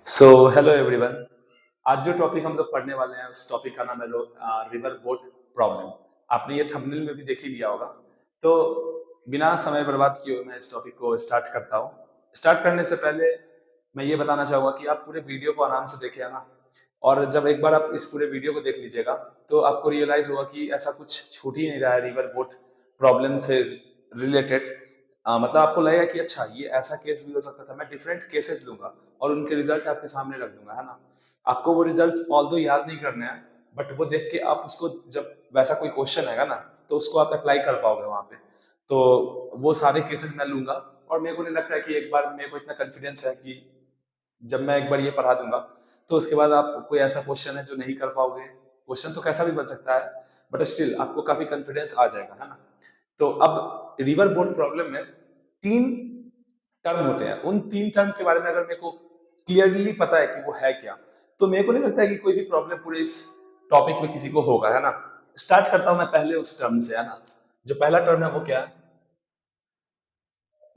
So hello everyone. आज जो topic हम लोग पढ़ने वाले हैं उस टॉपिक का नाम है रिवर बोट प्रॉब्लम। आपने ये थंबनेल में भी देख ही लिया होगा। तो बिना समय बर्बाद किए हुए मैं इस टॉपिक को स्टार्ट करता हूँ। स्टार्ट करने से पहले मैं ये बताना चाहूंगा कि आप पूरे वीडियो को आराम से देखें ना। और जब एक बार आप इस पूरे वीडियो को देख लीजिएगा तो आपको रियलाइज होगा कि ऐसा कुछ छूट ही नहीं रहा है रिवर बोट प्रॉब्लम से रिलेटेड। मतलब आपको लगेगा कि अच्छा ये ऐसा केस भी हो सकता था। मैं डिफरेंट केसेस लूंगा और उनके रिजल्ट आपके सामने रख दूंगा, है ना। आपको वो रिजल्ट्स ऑल्दो याद नहीं करने हैं, बट वो देख के आप उसको जब वैसा कोई क्वेश्चन आएगा ना तो उसको आप अप्लाई कर पाओगे वहां पे। तो वो सारे केसेस मैं लूंगा। और मेरे को नहीं लगता है कि एक बार मेरे को इतना कॉन्फिडेंस है कि जब मैं एक बार ये पढ़ा दूंगा तो उसके बाद आप कोई ऐसा क्वेश्चन है जो नहीं कर पाओगे। क्वेश्चन तो कैसा भी बन सकता है, बट स्टिल आपको काफी कॉन्फिडेंस आ जाएगा, है ना। तो अब रिवर बोट प्रॉब्लम में तीन टर्म होते हैं। उन तीन टर्म के बारे में अगर मेरे को क्लियरली पता है कि वो है क्या, तो मेरे को नहीं लगता है कि कोई भी प्रॉब्लम पूरे इस टॉपिक में किसी को होगा, है ना। स्टार्ट करता हूं मैं पहले उस टर्म से, है ना। जो पहला टर्म है वो क्या है?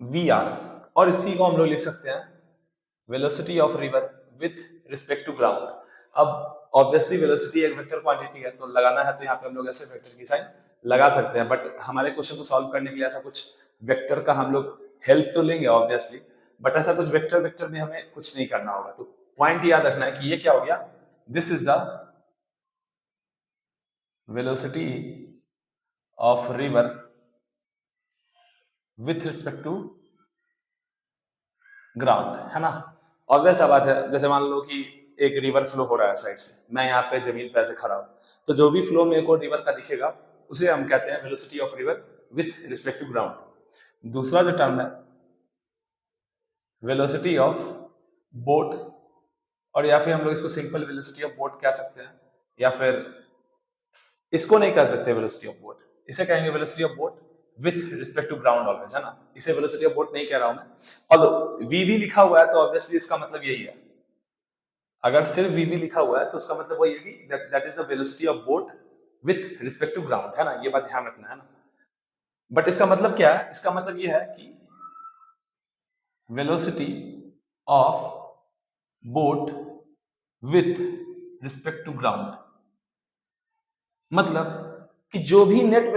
V R. और इसी को हम लोग लिख सकते हैं velocity of river with respect to ground. अब ऑब्वियसली वेलोसिटी एक वेक्टर क्वांटिटी है, तो लगाना है तो यहाँ पे हम लोग ऐसे वेक्टर की साइन लगा सकते हैं। बट हमारे क्वेश्चन को सॉल्व करने के लिए ऐसा कुछ वेक्टर का हम लोग हेल्प तो लेंगे ऑब्वियसली, बट ऐसा कुछ वेक्टर वेक्टर में हमें कुछ नहीं करना होगा। तो पॉइंट याद रखना है कि ये क्या हो गया, this is the velocity of river with respect to ground, है ना। और वैसा बात है, जैसे मान लो कि एक रिवर फ्लो हो रहा है साइड से, मैं यहाँ पे जमीन पे ऐसे खड़ा हूँ, तो जो भी फ्लो मेरे को रिवर का दिखेगा उसे हम कहते हैं velocity of river with respect to ground. दूसरा जो टर्म है वेलोसिटी ऑफ बोट, और या फिर हम लोग इसको सिंपल वेलोसिटी ऑफ बोट कह सकते हैं, या फिर इसको नहीं कह सकते वेलोसिटी ऑफ बोट, इसे कहेंगे velocity of boat with respect to ground always, है ना। इसे वेलोसिटी ऑफ बोट नहीं कह रहा हूं मैं। और वी भी लिखा हुआ है तो ऑब्वियसली इसका मतलब यही है। अगर सिर्फ वी भी लिखा हुआ है तो उसका मतलब वही है कि that is the velocity of boat with respect to ground, है ना। ये बात ध्यान रखना, है ना। बट इसका मतलब क्या है? इसका मतलब ये है कि velocity of boat with respect to ground, मतलब कि जो भी नेट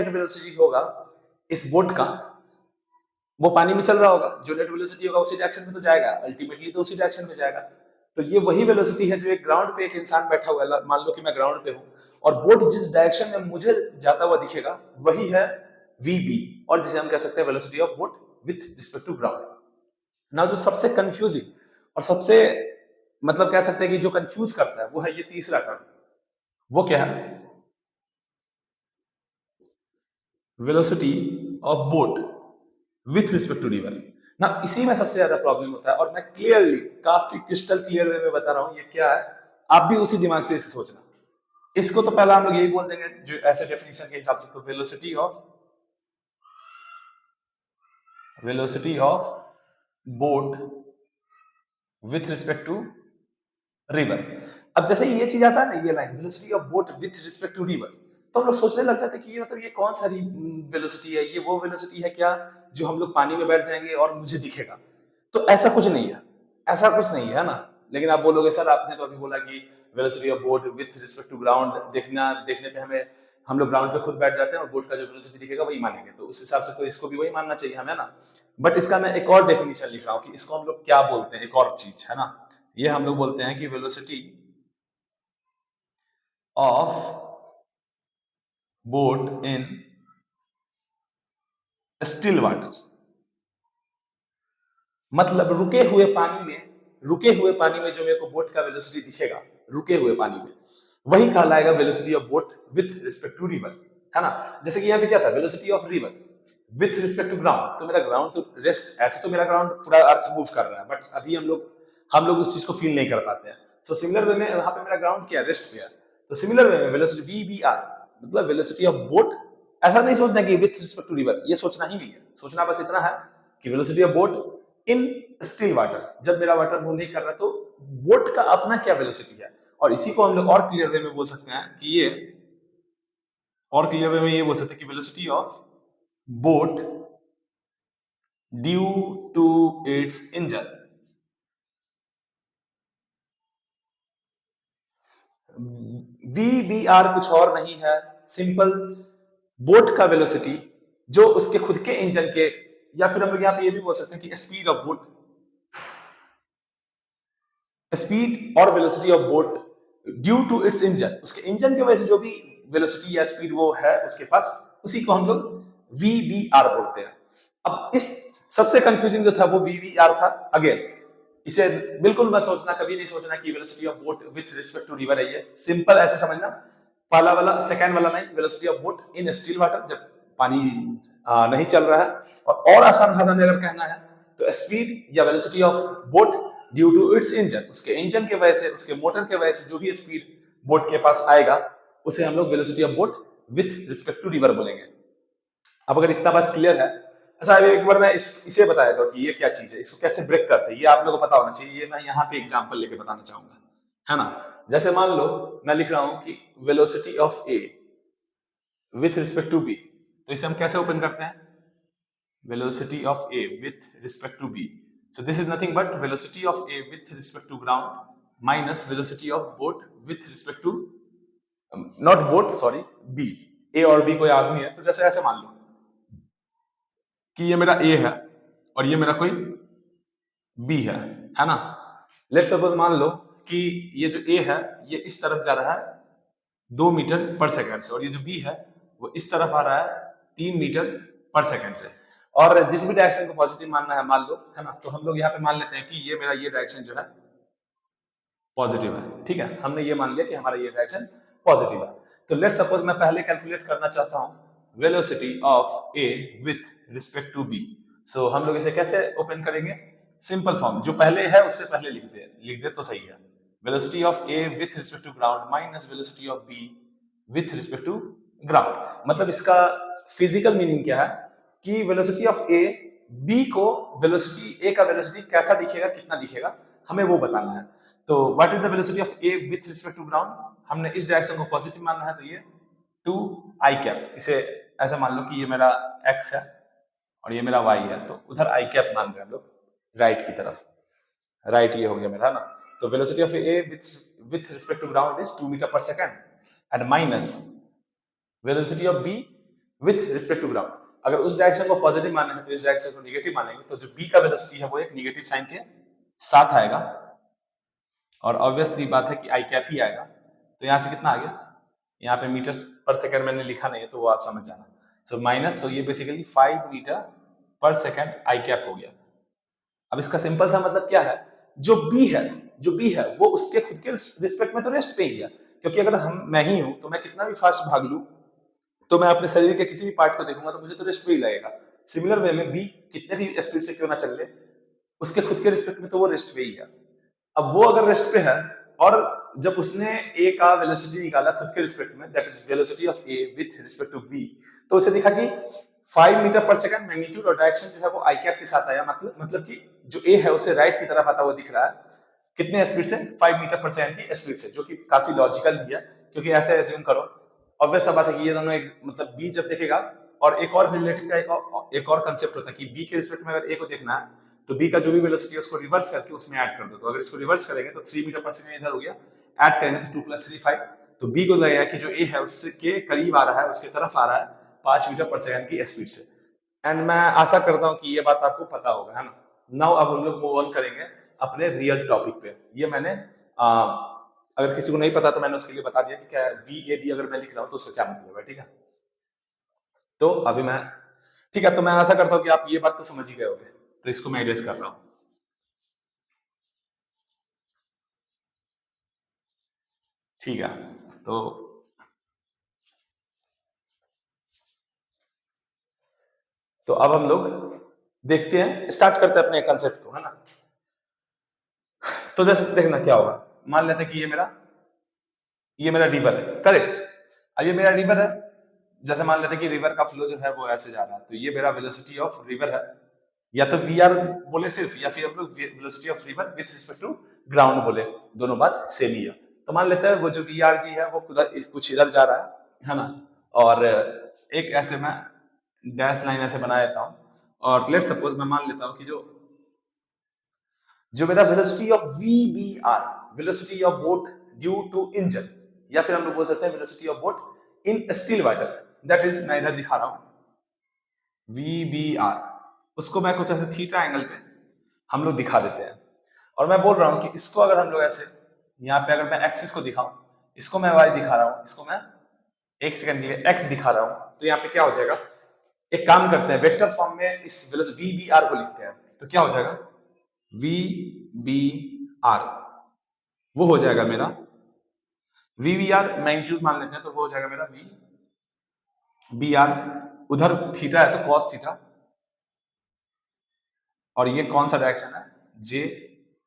वेलोसिटी होगा इस बोट का, वो पानी में चल रहा होगा। जो नेट वेलोसिटी होगा उसी डायरेक्शन में तो जाएगा, अल्टीमेटली तो उसी डायरेक्शन में जाएगा। तो ये वही वेलोसिटी है जो एक ग्राउंड पे एक इंसान बैठा हुआ है, मान लो कि मैं ग्राउंड पे हूँ और बोट जिस डायरेक्शन में मुझे जाता हुआ दिखेगा वही है वीबी, और जिसे हम कह सकते हैं velocity of boat with respect to ground. ना जो सबसे कंफ्यूजिंग और सबसे मतलब कह सकते हैं कि जो कंफ्यूज करता है वो है ये तीसरा टर्म। वो क्या है? Velocity of boat with respect to river. ना इसी में सबसे ज्यादा प्रॉब्लम होता है, और मैं क्लियरली काफी क्रिस्टल क्लियर वे में बता रहा हूं ये क्या है। आप भी उसी दिमाग से इसे सोचना। इसको तो पहला हम लोग यही बोल देंगे जो ऐसे डेफिनेशन के हिसाब से, तो velocity of boat with respect to river. अब जैसे ये चीज आता है ना, ये line velocity of boat with respect to river, तो हम लोग सोचने लग जाते हैं कि ये मतलब ये कौन सा वेलोसिटी है, ये वो वेलोसिटी है क्या जो हम लोग पानी में बैठ जाएंगे और मुझे दिखेगा। तो ऐसा कुछ नहीं है, ऐसा कुछ नहीं है ना। लेकिन आप बोलोगे सर आपने तो अभी बोला कि velocity of boat with respect to ground, देखना देखने पे हमें हम लोग ग्राउंड पे खुद बैठ जाते हैं और बोट का जो वेलोसिटी दिखेगा वही मानेंगे, तो उस हिसाब से तो इसको भी वही मानना चाहिए हमें ना। बट इसका मैं एक और डेफिनेशन लिख रहा हूँ कि इसको हम लोग क्या बोलते हैं, एक और चीज है ना। ये हम लोग बोलते हैं कि velocity of boat in still water, मतलब रुके हुए पानी में जो मेरे को बोट का वेलोसिटी दिखेगा, रुके हुए पानी में, वही कहलाएगा velocity of boat with respect to river, है ना। जैसे कि यहाँ पे क्या था, velocity of river with respect to ground, तो मेरा ग्राउंड तो रेस्ट, ऐसे तो मेरा ग्राउंड पूरा अर्थ मूव कर रहा है, बट अभी हम लोग उस चीज को फील नहीं कर पाते हैं। सो सिमिलर वे में यहाँ पे मेरा ग्राउंड क्या, रेस्ट पे है। तो सिमिलर वे में वेलोसिटी वी बी आर, मतलब वेलोसिटी ऑफ बोट, ऐसा नहीं सोचना कि विथ रिस्पेक्ट टू रिवर, ये सोचना ही नहीं है। सोचना बस इतना है कि velocity of boat in still water, जब मेरा वाटर मूव नहीं कर रहा तो बोट का अपना क्या वेलोसिटी है। और इसी को हम लोग और क्लियर वे में बोल सकते हैं कि ये, और क्लियर वे में ये बोल सकते हैं कि velocity of boat due to its engine, V B R कुछ और नहीं है, सिंपल बोट का वेलोसिटी जो उसके खुद के इंजन के, या फिर हम लोग यहाँ पे ये भी बोल सकते हैं कि स्पीड ऑफ बोट, स्पीड और velocity of boat due to its engine, उसके इंजन की वजह से जो भी वेलोसिटी या स्पीड वो है उसके पास, उसी को हम लोग वी बी आर बोलते हैं। अब इस सबसे कंफ्यूजिंग जो था वो वी बी आर था। अगेन इसे बिल्कुल मत सोचना, कभी नहीं सोचना कि velocity of boat with respect to river है, ये सिंपल ऐसे समझना, पहला वाला सेकंड वाला नहीं, velocity of boat in still water जब पानी नहीं चल रहा है। और आसान भाषा में अगर कहना है तो स्पीड या velocity of boat due to its engine, उसके इंजन के वजह से, उसके मोटर के वजह से जो भी स्पीड बोट के पास आएगा उसे हम लोग velocity of boat with respect to river बोलेंगे। अब अगर इतना बात क्लियर है, अच्छा एक बार मैं इसे बताया था कि ये क्या चीज है, इसको कैसे ब्रेक करते हैं, ये आप लोगों को पता होना चाहिए। ये मैं यहाँ पे एग्जांपल लेके बताना चाहूंगा, है ना। जैसे मान लो मैं लिख रहा हूं कि velocity of A with respect to B, तो इसे हम कैसे ओपन करते हैं, velocity of A with respect to B. So this is nothing but velocity of A with respect to ground minus velocity of boat with respect to not boat sorry B. A और B कोई आदमी है, तो जैसे ऐसे मान लो कि ये मेरा A है और ये मेरा कोई B है ना। लेट्स सपोज मान लो कि ये जो A है ये इस तरफ जा रहा है 2 मीटर पर सेकंड से, और ये जो B है वो इस तरफ आ रहा है 3 मीटर पर सेकंड से। और जिस भी डायरेक्शन को पॉजिटिव मानना है मान लो, है ना, तो हम लोग यहाँ पे मान लेते हैं कि ये मेरा ये डायरेक्शन जो है पॉजिटिव है। ठीक है, हमने ये मान लिया कि हमारा ये डायरेक्शन पॉजिटिव है। तो लेट्स सपोज मैं पहले कैलकुलेट करना चाहता हूँ velocity of A with respect to B. So हम लोग इसे कैसे ओपन करेंगे, सिंपल फॉर्म, जो पहले है उससे पहले लिख दे तो सही है। Velocity of A with respect to ground minus velocity of B with respect to ground. मतलब इसका फिजिकल मीनिंग क्या है कि वेलोसिटी ऑफ ए बी को वेलोसिटी ए का वेलोसिटी कैसा दिखेगा, कितना दिखेगा, हमें वो बताना है। तो what is the velocity of A with respect to ground, हमने इस डायरेक्शन को पॉजिटिव मानना है तो ये 2 आई कैप, इसे ऐसा मान लो कि ये मेरा x है और ये मेरा y है, तो उधर आई कैप मान रहे हैं हम लोग राइट की तरफ, राइट ये हो गया मेरा, है ना। तो velocity of A with respect to ground is 2 metre per second and minus velocity of B with respect to ground. अगर उस डायरेक्शन को पॉजिटिव मानना है तो इस डायरेक्शन को नेगेटिव मानेंगे, तो जो बी का वेलोसिटी है वो एक नेगेटिव साइन के साथ आएगा, और ऑब्वियसली बात है कि आई कैप ही आएगा। तो यहाँ से कितना आ गया, यहाँ पे मीटर पर सेकंड मैंने लिखा नहीं है तो वो आप समझ जाना। सो माइनस, सो ये बेसिकली 5 मीटर पर सेकंड आई कैप हो गया। अब इसका सिंपल सा मतलब क्या है, जो बी है वो उसके खुद के रिस्पेक्ट में तो रेस्ट पे ही है, क्योंकि अगर मैं ही हूं तो मैं कितना भी फास्ट भाग लूं तो मैं अपने शरीर के किसी भी पार्ट को देखूंगा तो मुझे तो रेस्ट पे ही लगेगा। सिमिलर वे में बी कितने भी स्पीड से क्यों ना चल ले, उसके खुद के रिस्पेक्ट में तो वो रेस्ट पे ही है। अब वो अगर रेस्ट पे है और जब उसने ए का वेलोसिटी निकाला खुद के रिस्पेक्ट में, that is velocity of A with respect to B, तो उसे दिखा कि 5 मीटर पर सेकंड मैग्नीट्यूड और डायरेक्शन जो है वो आई कैप के साथ आया, मतलब कि जो ए है उसे राइट की तरफ आता हुआ दिख रहा है, कितने स्पीड से, 5 मीटर पर सेकंड की स्पीड से, जो कि काफी लॉजिकल भी है, क्योंकि ऐसे एज्यूम करो, ऑब्वियस सा बात है कि ये दोनों एक, मतलब बी जब देखेगा, और एक और रिलेटेड का एक और कंसेप्ट होता है कि बी के रिस्पेक्ट में अगर ए को देखना है तो बी का जो भी वेलोसिटी है उसको रिवर्स करके उसमें ऐड कर दो। तो अगर इसको रिवर्स करेंगे तो 3 मीटर पर सेकंड इधर हो गया, ऐड करेंगे तो 2 + 3 5, तो बी को लगेगा कि जो ए है उसके करीब आ रहा है, उसके तरफ आ रहा है 5 मीटर पर सेकंड की स्पीड से। एंड मैं आशा करता हूं कि ये बात आपको पता होगा, है ना। नाउ अब हम लोग मूव ऑन करेंगे अपने रियल टॉपिक पे। ये मैंने अगर किसी को नहीं पता तो मैंने उसके लिए बता दिया कि क्या वी ए बी अगर मैं लिख रहा हूं तो उसका क्या मतलब है, ठीक है। तो अभी मैं, ठीक है, तो मैं आशा करता हूं कि आप ये बात तो समझ ही गए होंगे, तो इसको मैं एड्रेस कर रहा हूं। ठीक है, तो अब हम लोग देखते हैं, स्टार्ट करते हैं अपने कंसेप्ट को, है ना। तो जैसे देखना क्या होगा, मान लेते हैं कि ये मेरा रिवर है, करेक्ट। अब ये मेरा रिवर है, जैसे मान लेते हैं कि रिवर का फ्लो जो है वो ऐसे जा रहा है, तो ये मेरा वेलोसिटी ऑफ रिवर है, या तो वी आर बोले सिर्फ, या फिर हम लोग velocity of river with respect to ground बोले, दोनों बात सेम ही है। तो मान लेते हैं वो जो वी आर जी है वो कुछ इधर जा रहा है ना, और एक ऐसे मैं डैश लाइन ऐसे बना देता हूं, और लेट सपोज मैं मान लेता हूं कि जो मेरा velocity of V B R, velocity of boat due to engine, या फिर हम लोग बोल सकते हैं velocity of boat in still water, that is मैं इधर दिखा रहा हूं VBR, उसको मैं कुछ ऐसे थीटा एंगल पे हम लोग दिखा देते हैं। और मैं बोल रहा हूं कि इसको अगर हम लोग ऐसे यहाँ पे अगर मैं एक्सिस को दिखाऊं, इसको मैं वाई दिखा रहा हूं, इसको मैं एक सेकंड के लिए एक्स दिखा रहा हूं, तो यहाँ पे क्या हो जाएगा, एक काम करते हैं वेक्टर फॉर्म में इस VBR को लिखते हैं, तो क्या हो जाएगा VBR, वो हो जाएगा मेरा VBR मैग्नीट्यूड मान लेते हैं, तो वो हो जाएगा मेरा VBR, उधर थीटा है तो कॉस थीटा, और ये कौन सा डायरेक्शन है, J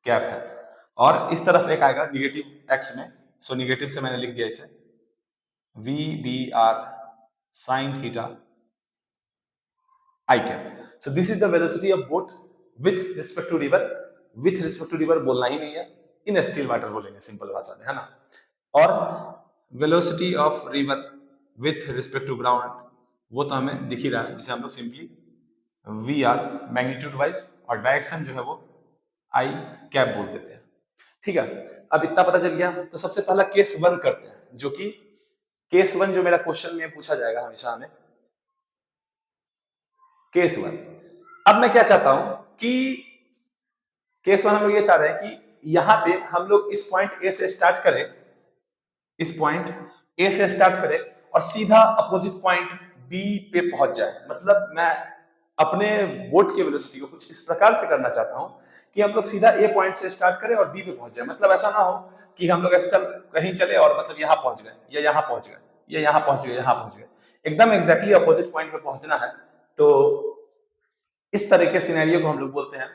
कैप है, और इस तरफ एक आएगा निगेटिव एक्स में, सो निगेटिव से मैंने लिख दिया इसे VBR sin theta I cap. So this is the velocity of boat with respect to river. With respect to river बोलना ही नहीं है, in still water बोलेंगे सिंपल भाषा में, है ना। और velocity of river with respect to ground वो तो हमें दिख ही रहा है, जिसे हम लोग सिंपली VR मैग्नीट्यूड वाइज और डायरेक्शन जो है वो I कैप बोल देते हैं। ठीक है, अब इतना पता चल गया, तो सबसे पहला केस 1 करते हैं, जो कि केस 1 जो मेरा क्वेश्चन में पूछा जाएगा हमेशा हमें, केस 1। अब मैं क्या चाहता हूं कि केस 1 हम लोग ये चाह रहे हैं कि यहां पे हम लोग इस पॉइंट ए से स्टार्ट करें, इस पॉइंट ए से स्टार्ट करें और सीधा अपोजिट पॉइंट बी पे पहुंच जाए। मतलब मैं अपने बोट के वेलोसिटी को कुछ इस प्रकार से करना चाहता हूं कि हम लोग सीधा ए पॉइंट से स्टार्ट करें और बी पे पहुंच जाए। मतलब ऐसा ना हो कि हम लोग ऐसे कहीं चले और मतलब यहां पहुंच गए या यहां पहुंच गए या यहां पहुंच गए, यहां पहुंच गए, एकदम एग्जैक्टली अपोजिट पॉइंट पे पहुंचना है। तो इस तरह के सिनेरियो को हम लोग बोलते हैं,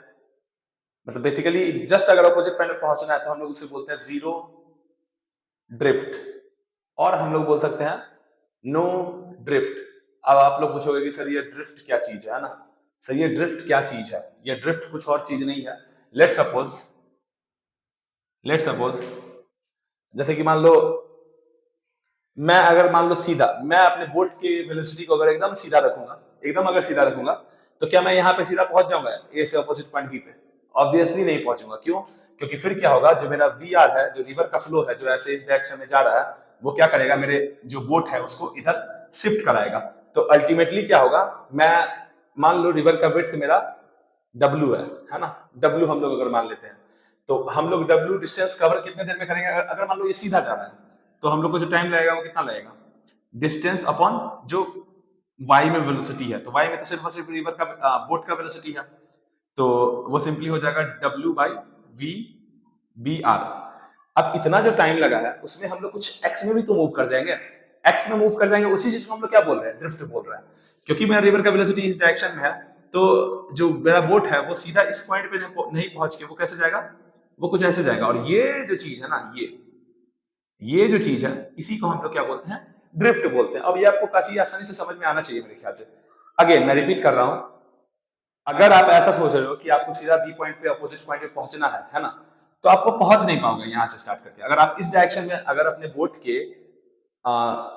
मतलब बेसिकली जस्ट अगर अपोजिट पॉइंट पे पहुंचना है तो हम लोग उसे बोलते हैं जीरो ड्रिफ्ट, और हम लोग बोल सकते हैं नो ड्रिफ्ट। अब आप लोग पूछोगे कि सर ये ड्रिफ्ट क्या चीज है ना, सर ये ड्रिफ्ट क्या चीज है, ये ड्रिफ्ट कुछ और चीज नहीं है। लेट सपोज जैसे कि मान लो मैं अगर मान लो सीधा मैं अपने बोट के वेलोसिटी को अगर एकदम सीधा रखूंगा, एकदम अगर सीधा रखूंगा, तो क्या मैं यहाँ पे सीधा पहुंच जाऊंगा ए से अपोजिट पॉइंट बी पे? ऑब्वियसली नहीं पहुंचूंगा। क्यों? क्योंकि फिर क्या होगा, जो मेरा VR है, जो रिवर का फ्लो है, जो ऐसे इस डायरेक्शन में जा रहा है, वो क्या करेगा, मेरे जो बोट है उसको इधर शिफ्ट कराएगा। तो अल्टीमेटली क्या होगा, मैं मान लो रिवर का विड्थ मेरा W है ना, W हम लोग अगर मान लेते हैं, तो हम लोग W डिस्टेंस कवर कितने देर में करेंगे? अगर मान लो ये सीधा जा रहा है तो हम लोग को जो टाइम लगेगा वो कितना लगेगा, डिस्टेंस अपॉन जो y में वेलोसिटी है, तो y में तो सिर्फ और सिर्फ रिवर का बोट का वेलोसिटी है, तो वो सिंपली हो जाएगा W बाई VBR। अब इतना जो टाइम लगा है उसमें हम लोग कुछ x में भी तो मूव कर जाएंगे, x में मूव कर जाएंगे, उसी चीज को हम लोग क्या बोल रहे हैं, ड्रिफ्ट बोल रहे हैं। क्योंकि मेरा रिवर का वेलोसिटी इस डायरेक्शन में है, तो जो मेरा बोट है वो सीधा इस पॉइंट पे नहीं पहुंच के वो कैसे जाएगा, वो कुछ ऐसे जाएगा। और ये जो चीज है ना, ये जो चीज है, इसी को हम लोग क्या बोलते हैं, ड्रिफ्ट बोलते हैं। अब ये आपको काफी आसानी से समझ में आना चाहिए मेरे ख्याल से। अगेन मैं रिपीट कर रहा हूं, अगर आप ऐसा सोच रहे हो कि आपको सीधा बी पॉइंट पे अपोजिट पॉइंट पे पहुंचना है ना, तो आपको पहुंच नहीं पाओगे यहां से स्टार्ट करके। अगर आप इस डायरेक्शन में अगर अपने बोट के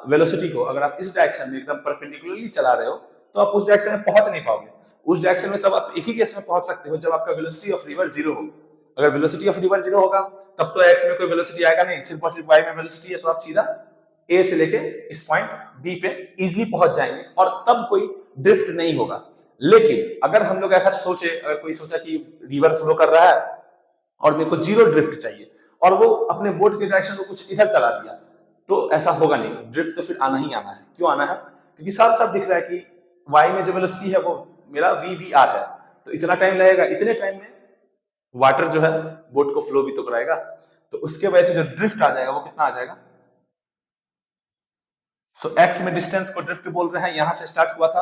वेलोसिटी को अगर आप इस डायरेक्शन में एकदम परपेंडिकुलरली चला रहे हो, तो आप उस डायरेक्शन में पहुंच नहीं पाओगे। उस डायरेक्शन में तब आप एक ही केस में पहुंच सकते हो, जब आपका वेलोसिटी ऑफ रिवर जीरो हो। अगर वेलोसिटी ऑफ रिवर जीरो होगा तब तो एक्स में कोई वेलोसिटी आएगा नहीं, सिर्फ और सिर्फ वाई में वेलोसिटी है, तो आप सीधा ए से लेके इस पॉइंट बी पे इजीली पहुंच जाएंगे और तब कोई ड्रिफ्ट नहीं होगा। लेकिन अगर हम लोग ऐसा सोचे, अगर कोई सोचा कि रिवर फ्लो कर रहा है और मेरे को जीरो ड्रिफ्ट चाहिए और वो अपने बोट के डायरेक्शन को कुछ इधर चला दिया, तो ऐसा होगा नहीं, ड्रिफ्ट तो फिर आना ही आना है। क्यों आना है? क्योंकि साफ साफ दिख रहा है कि वाई में जो वेलोसिटी है वो मेरा VBR है, तो इतना टाइम लगेगा, इतने टाइम में वाटर जो है बोट को फ्लो भी तो कराएगा, तो उसके वजह से जो ड्रिफ्ट आ जाएगा वो कितना आ जाएगा। सो एक्स में डिस्टेंस को ड्रिफ्ट बोल रहे हैं, यहां से स्टार्ट हुआ था,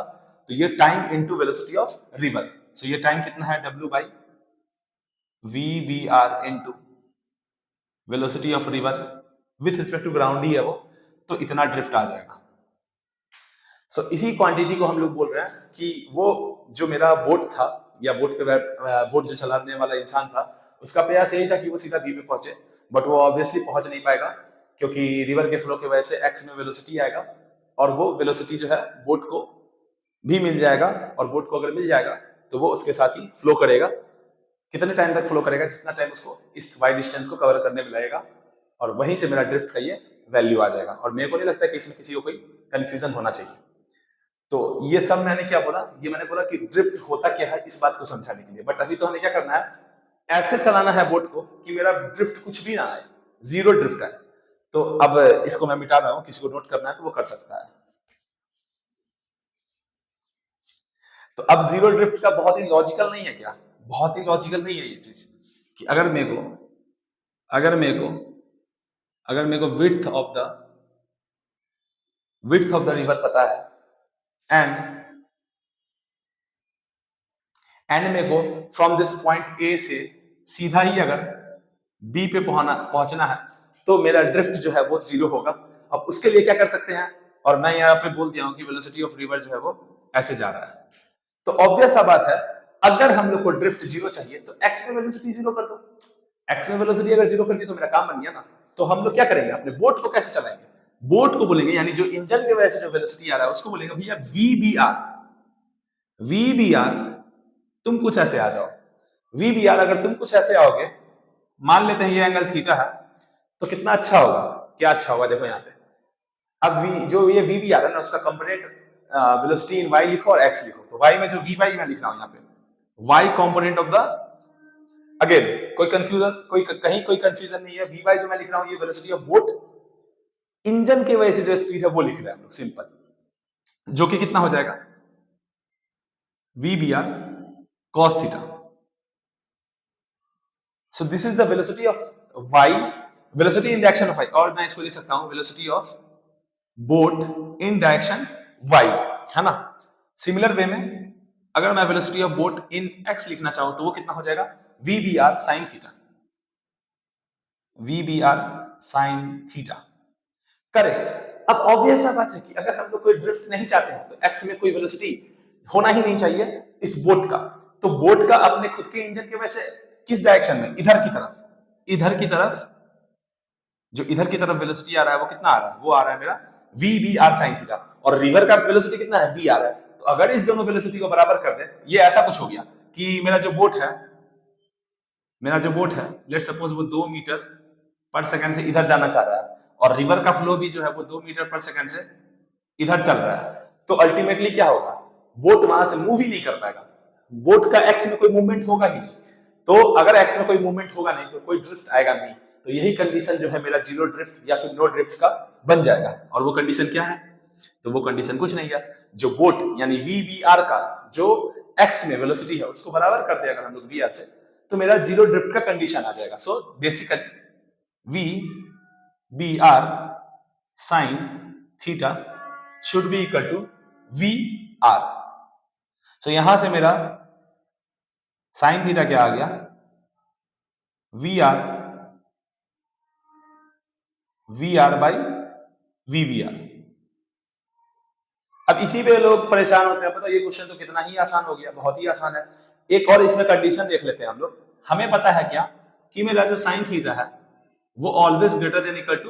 तो ये time into velocity of river. So ये टाइम कितना है, W by VBR into velocity of river with respect to ground ही है वो, तो इतना ड्रिफ्ट आ जाएगा। सो इसी क्वांटिटी को हम लोग बोल रहे हैं कि वो जो मेरा बोट था या बोट जो चलाने वाला इंसान था, उसका प्रयास यही था कि वो सीधा बी पे पहुंचे, बट वो ऑब्वियसली पहुंच नहीं पाएगा, क्योंकि रिवर के फ्लो की वजह से एक्स में वेलोसिटी आएगा और वो वेलोसिटी जो है बोट को भी मिल जाएगा, और बोट को अगर मिल जाएगा तो वो उसके साथ ही फ्लो करेगा। कितने टाइम तक फ्लो करेगा? जितना टाइम उसको इस वाइड डिस्टेंस को कवर करने में लगेगा, और वहीं से मेरा ड्रिफ्ट का ये वैल्यू आ जाएगा, और मेरे को नहीं लगता कि इसमें किसी को कोई कंफ्यूजन होना चाहिए। तो ये सब मैंने क्या बोला, ये मैंने बोला कि ड्रिफ्ट होता क्या है इस बात को समझाने के लिए। बट अभी तो हमें क्या करना है, ऐसे चलाना है बोट को कि मेरा ड्रिफ्ट कुछ भी ना आए, जीरो ड्रिफ्ट आए। तो अब इसको मैं मिटा रहा हूं, किसी को नोट करना है तो वो कर सकता है। तो अब जीरो ड्रिफ्ट का बहुत ही लॉजिकल नहीं है क्या, बहुत ही लॉजिकल नहीं है ये चीज, कि अगर मेरे को अगर मेरे को अगर मेरे को विड्थ ऑफ द रिवर पता है, एंड मेरे को फ्रॉम दिस पॉइंट ए से सीधा ही अगर बी पे पहुंचना है, तो मेरा ड्रिफ्ट जो है वो जीरो होगा। अब उसके लिए क्या कर सकते हैं, और मैं यहाँ पे बोल दिया हूं कि वेलोसिटी ऑफ रिवर जो है वो ऐसे जा रहा है। तो ऑब्वियस सा बात है, अगर हम लोग को ड्रिफ्ट जीरो चाहिए तो एक्स में वेलोसिटी जीरो कर दो। एक्स में वेलोसिटी अगर जीरो कर दी तो मेरा काम बन गया ना। तो हम लोग क्या करेंगे, अपने बोट को कैसे चलाएंगे, बोट को बोलेंगे, यानी जो इंजन की वजह से जो वेलोसिटी आ रहा है उसको बोलेंगे भैया वी बी आर, तुम कुछ ऐसे आ जाओ। वी बी आर, अगर तुम कुछ ऐसे आओगे, मान लेते हैं ये एंगल थीटा है, तो कितना अच्छा होगा, क्या अच्छा होगा, देखो यहाँ पे। अब जो ये वी बी आर है ना, उसका कंपोनेंट वेलोसिटी इन वाई लिखो और एक्स लिखो। तो वाई में जो वी वाई मैं लिख रहा हूं यहाँ पे, Y component of the, again कहीं कोई कंफ्यूजन नहीं है, वी वाई जो मैं लिख रहा हूं ये वेलोसिटी ऑफ बोट, इंजन की वजह से जो स्पीड है वो लिख रहे हैं हम लोग सिंपल, जो कि कितना हो जाएगा, V B R cos theta. So this is the velocity of y, velocity in direction of y, और मैं इसको लिख सकता हूं velocity of boat in direction y, है ना। सिमिलर वे में अगर मैं velocity of boat in x लिखना चाहूं तो वो कितना हो जाएगा, v b r sin theta, v b r sin theta, correct. अब ऑब्वियस सा बात है कि अगर हम लोग कोई ड्रिफ्ट नहीं चाहते हैं तो x में कोई वेलोसिटी होना ही नहीं चाहिए इस बोट का। तो बोट का अपने खुद के इंजन की वजह से किस डायरेक्शन में, इधर की तरफ जो इधर की तरफ वेलोसिटी आ रहा है वो कितना आ रहा है, वो आ रहा है मेरा V B R sine theta, और रिवर का वेलोसिटी कितना है, वी आर है। तो अगर इस दोनों वेलोसिटी को बराबर कर दे, ये ऐसा कुछ हो गया कि मेरा जो बोट है लेट्स सपोज वो 2 मीटर पर सेकंड से इधर जाना चाह रहा है, और रिवर का फ्लो भी जो है वो 2 मीटर पर सेकंड से इधर चल रहा है। तो अल्टीमेटली क्या होगा, बोट वहां से मूव ही नहीं कर पाएगा, बोट का एक्स में कोई मूवमेंट होगा ही नहीं। तो अगर एक्स में कोई मूवमेंट होगा नहीं तो कोई ड्रिफ्ट आएगा नहीं। तो यही कंडीशन जो है मेरा जीरो ड्रिफ्ट या फिर नो ड्रिफ्ट का बन जाएगा। और वो कंडीशन क्या है, तो वो कंडीशन कुछ नहीं है, जो बोट यानी वी बी आर का जो एक्स में वेलोसिटी है उसको बराबर कर दे अगर हम लोग वी आर से, तो मेरा जीरो ड्रिफ्ट का कंडीशन आ जाएगा। So basically V B R sine theta should be equal to V R. So यहां से मेरा साइन थीटा क्या आ गया, V R by V B R. अब इसी पे लोग परेशान होते हैं, पता ये क्वेश्चन तो कितना ही आसान हो गया, बहुत ही आसान है। एक और इसमें कंडीशन देख लेते हैं हम लोग। हमें पता है क्या कि मेरा जो साइन थीटा है वो always greater than equal to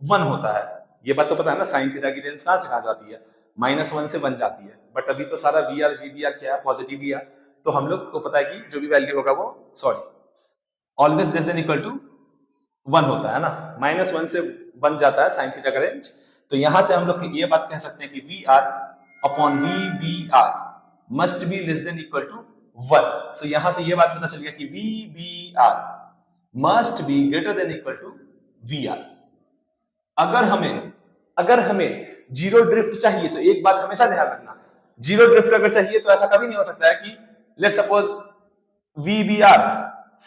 1 होता है। ये बात तो पता है ना, साइन थीटा की रेंज कहां से कहां जाती है, -1 से 1 जाती है। बट अभी तो सारा V R V B R क्या है, पॉजिटिव वी आर। तो हम लोग को पता है कि जो भी वैल्यू होगा वो always less than equal to 1 होता है ना, -1 से 1 जाता है साइन थीटा का रेंज। तो यहां से हम लोग ये बात कह सकते हैं कि V R upon V B R must be less than equal to 1। So यहां से ये बात पता चल गया कि V B R must be greater than equal to V R. अगर हमें जीरो ड्रिफ्ट चाहिए तो एक बात हमेशा ध्यान रखना, जीरो ड्रिफ्ट अगर चाहिए तो ऐसा कभी नहीं हो सकता है कि let's suppose V B R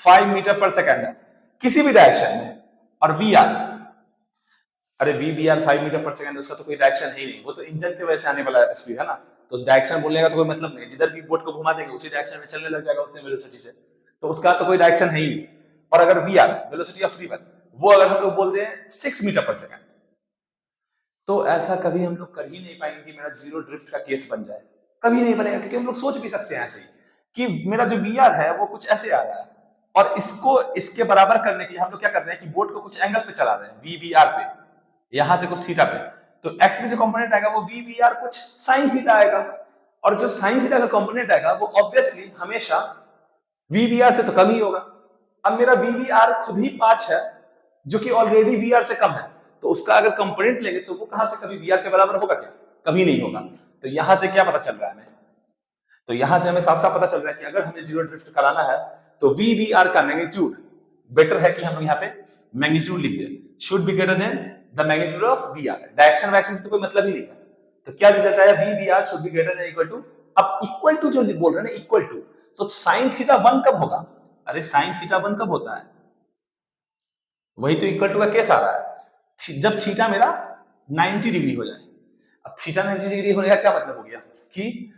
5 metre per second है किसी भी डायरेक्शन में, और वी आर, अरे V B R 5 metre per second, उसका तो कोई डायरेक्शन है ही नहीं, वो तो इंजन की वजह से आने वाला स्पीड है ना। तो उस डायरेक्शन बोलने का तो कोई मतलब नहीं, जिधर भी बोट को घुमा देंगे उसी डायरेक्शन में चलने लग जाएगा उतने वेलोसिटी से, तो उसका तो कोई डायरेक्शन है ही नहीं। और अगर V R velocity of river वो अगर हम लोग बोलते हैं 6 मीटर पर सेकेंड, तो ऐसा कभी हम लोग कर ही नहीं पाएंगे कि मेरा जीरो ड्रिफ्ट का केस बन जाए, कभी नहीं बनेगा। क्योंकि हम लोग सोच भी सकते हैं ऐसे ही कि मेरा जो वी आर है वो कुछ ऐसे आ रहा है, और इसको इसके बराबर करने के लिए हम लोग क्या कर रहे हैं कि बोट को कुछ एंगल पे चला रहे हैं, वी बी आर पे, यहां से कुछ थीटा पे। तो एक्स में जो कंपोनेंट आएगा वो वी बी आर कुछ साइन थीटा आएगा, और जो साइन थीटा का कंपोनेंट आएगा वो ऑब्वियसली हमेशा वी बी आर से तो कम ही होगा। अब मेरा वी बी आर खुद ही 5 है जो कि ऑलरेडी वी आर से कम है, तो उसका अगर कंपोनेंट लेंगे तो वो कहां से कभी वी आर के बराबर होगा क्या? कभी नहीं होगा। तो यहां से क्या पता चल रहा है हमें? तो यहां से हमें साफ साफ पता चल रहा है कि अगर हमें जीरो ड्रिफ्ट कराना है तो वी बी आर का मैग्नीट्यूड बेटर है कि हम लोग यहाँ पे मैग्नीट्यूड लिख दें, should be greater than the magnitude of V R. Direction वायरेक्शन से तो कोई मतलब ही नहीं है। तो क्या रिजल्ट आया? V B R should be greater than equal to. अब इक्वल टू जो बोल रहे हैं ना, इक्वल टू, तो साइन थीटा 1 कब होगा? अरे साइन थीटा 1 कब होता है? वही तो इक्वल टू का केस आ रहा है, जब थीटा मेरा 90 डिग्री हो जाए। अब थीटा 90 डिग्री होने का क्या मतलब हो गया कि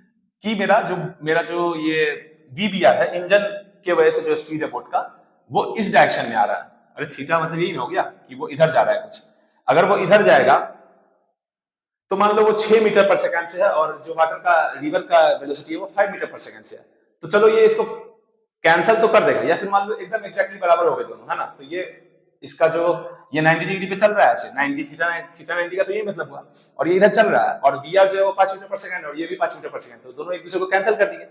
मेरा जो ये वीबीआर है, इंजन के वजह से जो स्पीड है बोट का, वो इस डायरेक्शन में आ रहा है। अरे थीटा मतलब यही हो गया कि वो इधर जा रहा है कुछ। अगर वो इधर जाएगा तो मान लो वो 6 मीटर पर सेकंड से है और जो वाटर का रिवर का वेलोसिटी है वो 5 मीटर पर सेकंड से है। तो चलो ये इसको कैंसिल तो कर देगा, या फिर मान लो एकदम एग्जैक्टली बराबर हो गए दोनों, है ना? तो ये इसका जो ये 90 डिग्री पे चल रहा है ऐसे 90 थीटा 90 का तो ये मतलब हुआ, और ये इधर चल रहा है और वी आर जो है वो 5 मीटर पर सेकंड और ये भी 5 मीटर पर सेकंड, तो दोनों एक दूसरे को कैंसिल कर दिए।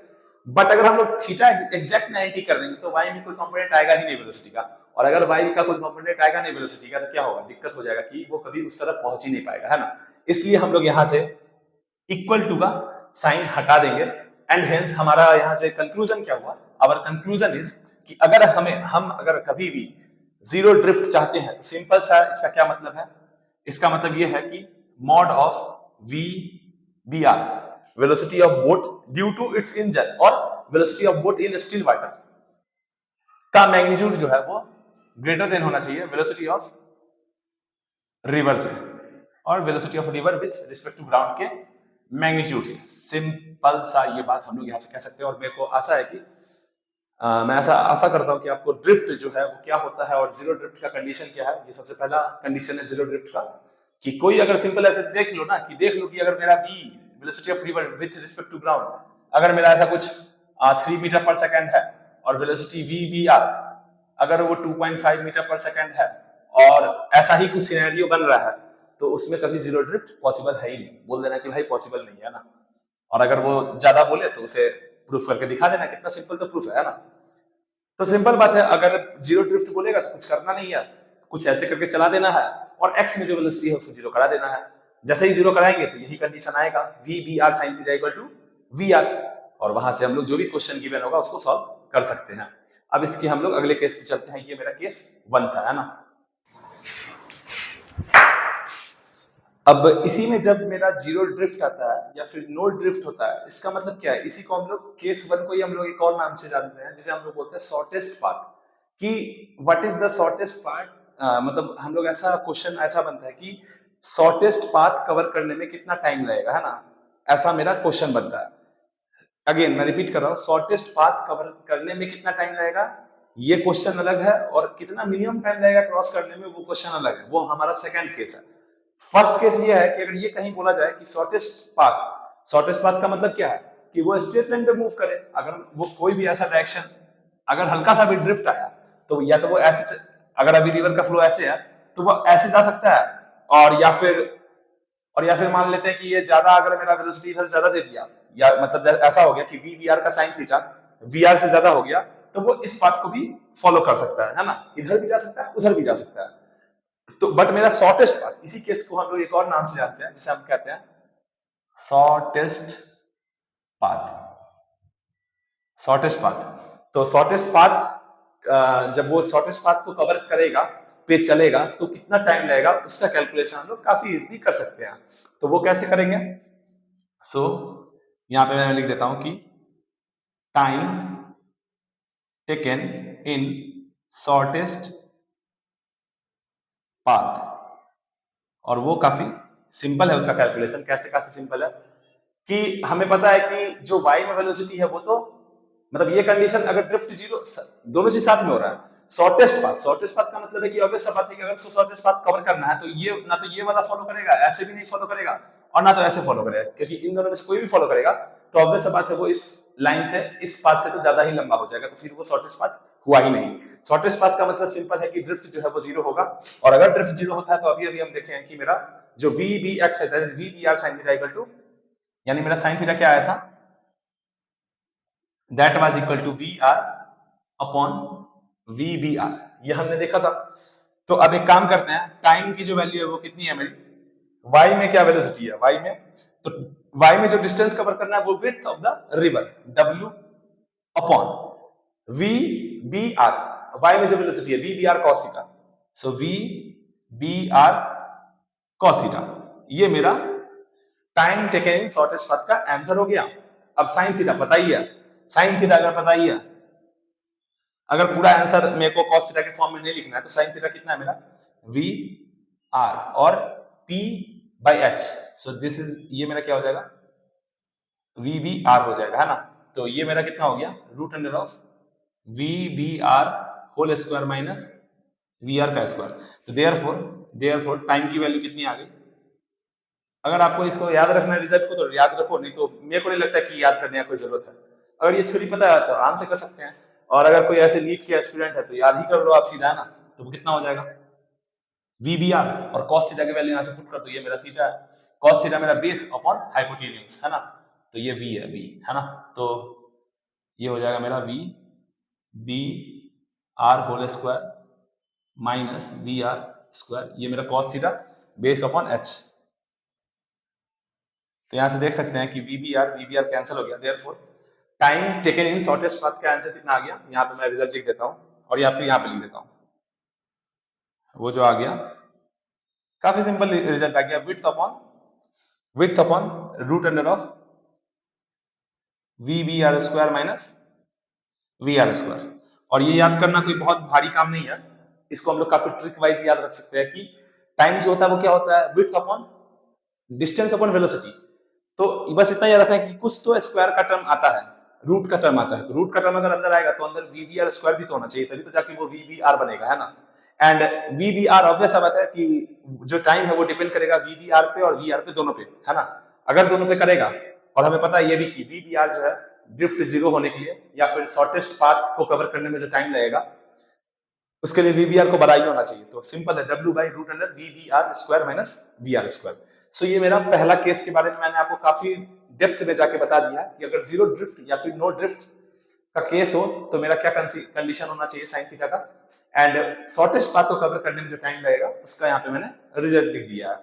बट अगर हम लोग थीटा एग्जैक्ट 90 कर देंगे तो y में कोई कंपोनेंट आएगा ही नहीं वेलोसिटी का, और अगर y का कोई कंपोनेंट आएगा नहीं वेलोसिटी का तो क्या होगा? दिक्कत हो जाएगा कि वो कभी उस तरफ पहुंच ही नहीं पाएगा, है ना? इसलिए हम लोग यहां से इक्वल टू का साइन हटा देंगे, एंड हेंस हमारा यहां से कंक्लूजन क्या हुआ? आवर कंक्लूजन इज कि अगर हम अगर कभी भी जीरो ड्रिफ्ट चाहते हैं तो सिंपल सा इसका क्या मतलब है? इसका मतलब यह है कि mod of V B R, velocity of boat due to its engine, और velocity of boat in still water का मैग्नीट्यूड जो है वो ग्रेटर देन होना चाहिए वेलोसिटी ऑफ रिवर से, और velocity of river with respect to ground के मैग्नीट्यूड से। सिंपल सा ये बात हम लोग यहां से कह सकते हैं, और मेरे को आशा है कि मैं ऐसा आशा करता हूं कि आपको ड्रिफ्ट जो है वो क्या होता है और जीरो ड्रिफ्ट का कंडीशन क्या है। ये सबसे पहला कंडीशन है जीरो ड्रिफ्ट का, कि कोई अगर सिंपल ऐसे देख लो ना, कि देख लो कि अगर मेरा v velocity of river with respect to ground अगर मेरा ऐसा कुछ 3 मीटर पर सेकंड है, और वेलोसिटी v b r अगर वो 2.5 मीटर पर सेकंड है, और ऐसा ही कुछ सिनेरियो बन रहा है, तो उसमें कभी जीरो ड्रिफ्ट पॉसिबल है ही नहीं। बोल देना कि भाई पॉसिबल नहीं है ना, और अगर वो ज्यादा बोले तो उसे प्रूफ करके दिखा देना, कितना सिंपल तो प्रूफ है ना। तो सिंपल बात है, अगर जीरो ड्रिफ्ट बोलेगा तो कुछ करना नहीं है, कुछ ऐसे करके चला देना है, और एक्स में जो वेलोसिटी है उसको जीरो करा देना है। जैसे ही जीरो कराएंगे तो यही कंडीशन आएगा, V B R sine theta equal to V R, और वहां से हम लोग जो भी क्वेश्चन गिवन होगा उसको सॉल्व कर सकते हैं। अब इसके हम लोग अगले केस पे चलते हैं। ये मेरा केस 1 था, है ना? अब इसी में जब मेरा जीरो ड्रिफ्ट आता है या फिर नो ड्रिफ्ट होता है, इसका मतलब क्या है? इसी को हम लोग केस 1 को ही हम लोग एक और नाम से जानते हैं, जिसे हम लोग बोलते हैं शॉर्टेस्ट पाथ। कि what is the shortest path, मतलब हम लोग ऐसा क्वेश्चन ऐसा बनता है कि शॉर्टेस्ट पाथ कवर करने में कितना टाइम लगेगा, है ना? ऐसा मेरा क्वेश्चन बनता है। अगेन मैं रिपीट कर रहा हूँ, शॉर्टेस्ट पाथ कवर करने में कितना टाइम लगेगा ये क्वेश्चन अलग है, और कितना मिनिमम टाइम लगेगा क्रॉस करने में वो क्वेश्चन अलग है। वो हमारा सेकंड केस है। फर्स्ट केस ये है कि अगर ये कहीं बोला जाए कि शॉर्टेस्ट पाथ का मतलब क्या है? कि वो स्ट्रेट लाइन पे मूव करे। अगर वो कोई भी ऐसा डायरेक्शन, अगर हल्का सा भी ड्रिफ्ट आया तो या तो वो ऐसे, अगर अभी रिवर का फ्लो ऐसे है तो वो ऐसे जा सकता है, और या फिर मान लेते हैं कि ये ज्यादा, अगर मेरा वेलोसिटी इधर ज्यादा दे दिया, या मतलब ऐसा हो गया कि वी बी आर का साइन थीटा वी आर से ज्यादा हो गया, तो वो इस पाथ को भी फॉलो कर सकता है ना? इधर भी जा सकता है, उधर भी जा सकता है। तो बट मेरा शॉर्टेस्ट पाथ, इसी केस को हम लोग एक और नाम से जानते हैं जिसे हम कहते हैं शॉर्टेस्ट पाथ। शॉर्टेस्ट पाथ, तो शॉर्टेस्ट पाथ जब वो शॉर्टेस्ट पाथ को कवर करेगा पे चलेगा तो कितना टाइम लगेगा उसका कैलकुलेशन हम लोग काफी इजीली कर सकते हैं। तो वो कैसे करेंगे? सो यहां पे मैं लिख देता हूं कि time taken in shortest path, और वो काफी सिंपल है उसका कैलकुलेशन। कैसे काफी सिंपल है? कि हमें पता है कि जो y में वेलोसिटी है वो तो, मतलब ये कंडीशन अगर ड्रिफ्ट जीरो दोनों चीज साथ में हो रहा है, शॉर्टेस्ट पाथ का मतलब है कि ऑब्वियस सा बात है कि अगर शॉर्टेस्ट पाथ कवर करना है तो ये ना तो ये वाला फॉलो करेगा, ऐसे भी नहीं फॉलो करेगा, और ना तो ऐसे फॉलो करेगा, क्योंकि इन दोनों में से कोई भी फॉलो करेगा तो ऑब्वियस सा बात है वो इस लाइन से, इस पाथ से तो ज्यादा ही लंबा हो जाएगा, तो फिर वो शॉर्टेस्ट पाथ हुआ ही नहीं। शॉर्टेस्ट पाथ का मतलब सिंपल है कि ड्रिफ्ट जो है वो जीरो होगा, और अगर ड्रिफ्ट जीरो होता है तो अभी अभी हम देखे हैं कि मेरा जो वी बी एक्स है, V B R sine theta equal to, यानी मेरा साइन थीटा क्या आया था? That was equal to V R upon V B R, ये हमने देखा था। तो अब एक काम करते हैं, टाइम की जो वैल्यू है वो कितनी है मेरी, y में क्या वेलोसिटी है, y में, तो y में जो डिस्टेंस कवर करना है वो width of the river, w upon v b r, y में जो वेलोसिटी है v b r cos theta, so v b r cos theta, ये मेरा time taken in shortest path का आंसर हो गया। अब साइन थीटा पता ही है, साइन थीटा अगर पता ही है, अगर पूरा आंसर मेरे को cos थीटा के फॉर्म में नहीं लिखना है तो साइन थीटा कितना है मेरा, v r और p by h, so this is, ये मेरा क्या हो जाएगा, v b r हो जाएगा, है ना। तो ये मेरा कितना हो गया, root under of v b r whole square minus v r का स्क्वायर। तो देयरफॉर टाइम की वैल्यू कितनी आ गई, अगर आपको इसको याद रखना है रिजल्ट को तो याद रखो, नहीं तो मेरे को नहीं लगता कि याद करने की कोई जरूरत है। अगर ये थ्योरी पता है तो आराम से कर सकते हैं, और अगर कोई ऐसे नीट के एस्पिरेंट है तो याद ही कर लो आप सीधा, है ना। तो वो कितना हो जाएगा, वी बी आर, और कॉस थीटा की वैल्यू यहाँ से पुट कर दो, ये मेरा थीटा है, कॉस थीटा मेरा बेस अपॉन हाइपोटेन्यूज, है ना, तो ये वी है ना। तो ये हो जाएगा मेरा V B R whole square minus V R square, ये मेरा cos theta base upon H. तो यहां से देख सकते हैं कि वी बी आर कैंसिल हो गया, therefore time taken in shortest path का आंसर कितना आ गया, यहाँ पे मैं रिजल्ट लिख देता हूँ और या फिर यहाँ पे लिख देता हूँ, वो जो आ गया काफी सिंपल रिजल्ट आ गया, width upon root under of V B R square minus V R square. और ये याद करना कोई बहुत भारी काम नहीं है, इसको हम लोग काफी ट्रिक वाइज याद रख सकते हैं कि टाइम जो होता है वो क्या होता है, width upon distance upon velocity. तो बस इतना याद रखना है कि कुछ तो स्क्वायर का टर्म आता है, रूट का टर्म आता है, तो रूट का टर्म अगर अंदर आएगा तो अंदर वी बी आर स्क्वायर भी तो होना चाहिए, तभी तो जाके वो वी बी आर बनेगा, है ना। And V B R obvious सा बात है कि जो टाइम है वो डिपेंड करेगा वी बी आर पे और वी आर पे, दोनों पे, है ना। अगर दोनों पे करेगा, और हमें पता है ये भी कि वी बी आर जो है ड्रिफ्ट जीरो होने के लिए या फिर शॉर्टेस्ट पाथ को कवर करने में जो टाइम लगेगा उसके लिए वीबीआर को बड़ा ही होना चाहिए, तो सिंपल है w by root under VBR square minus VR square. So ये मेरा पहला केस के बारे में मैंने आपको काफी डेप्थ में जाके बता दिया है कि अगर जीरो ड्रिफ्ट या फिर नो ड्रिफ्ट का केस हो तो मेरा क्या कंडीशन होना चाहिए साइन थीटा का, एंड शॉर्टेस्ट पाथ को कवर करने में जो टाइम लगेगा उसका यहाँ पे मैंने रिजल्ट लिख दिया है।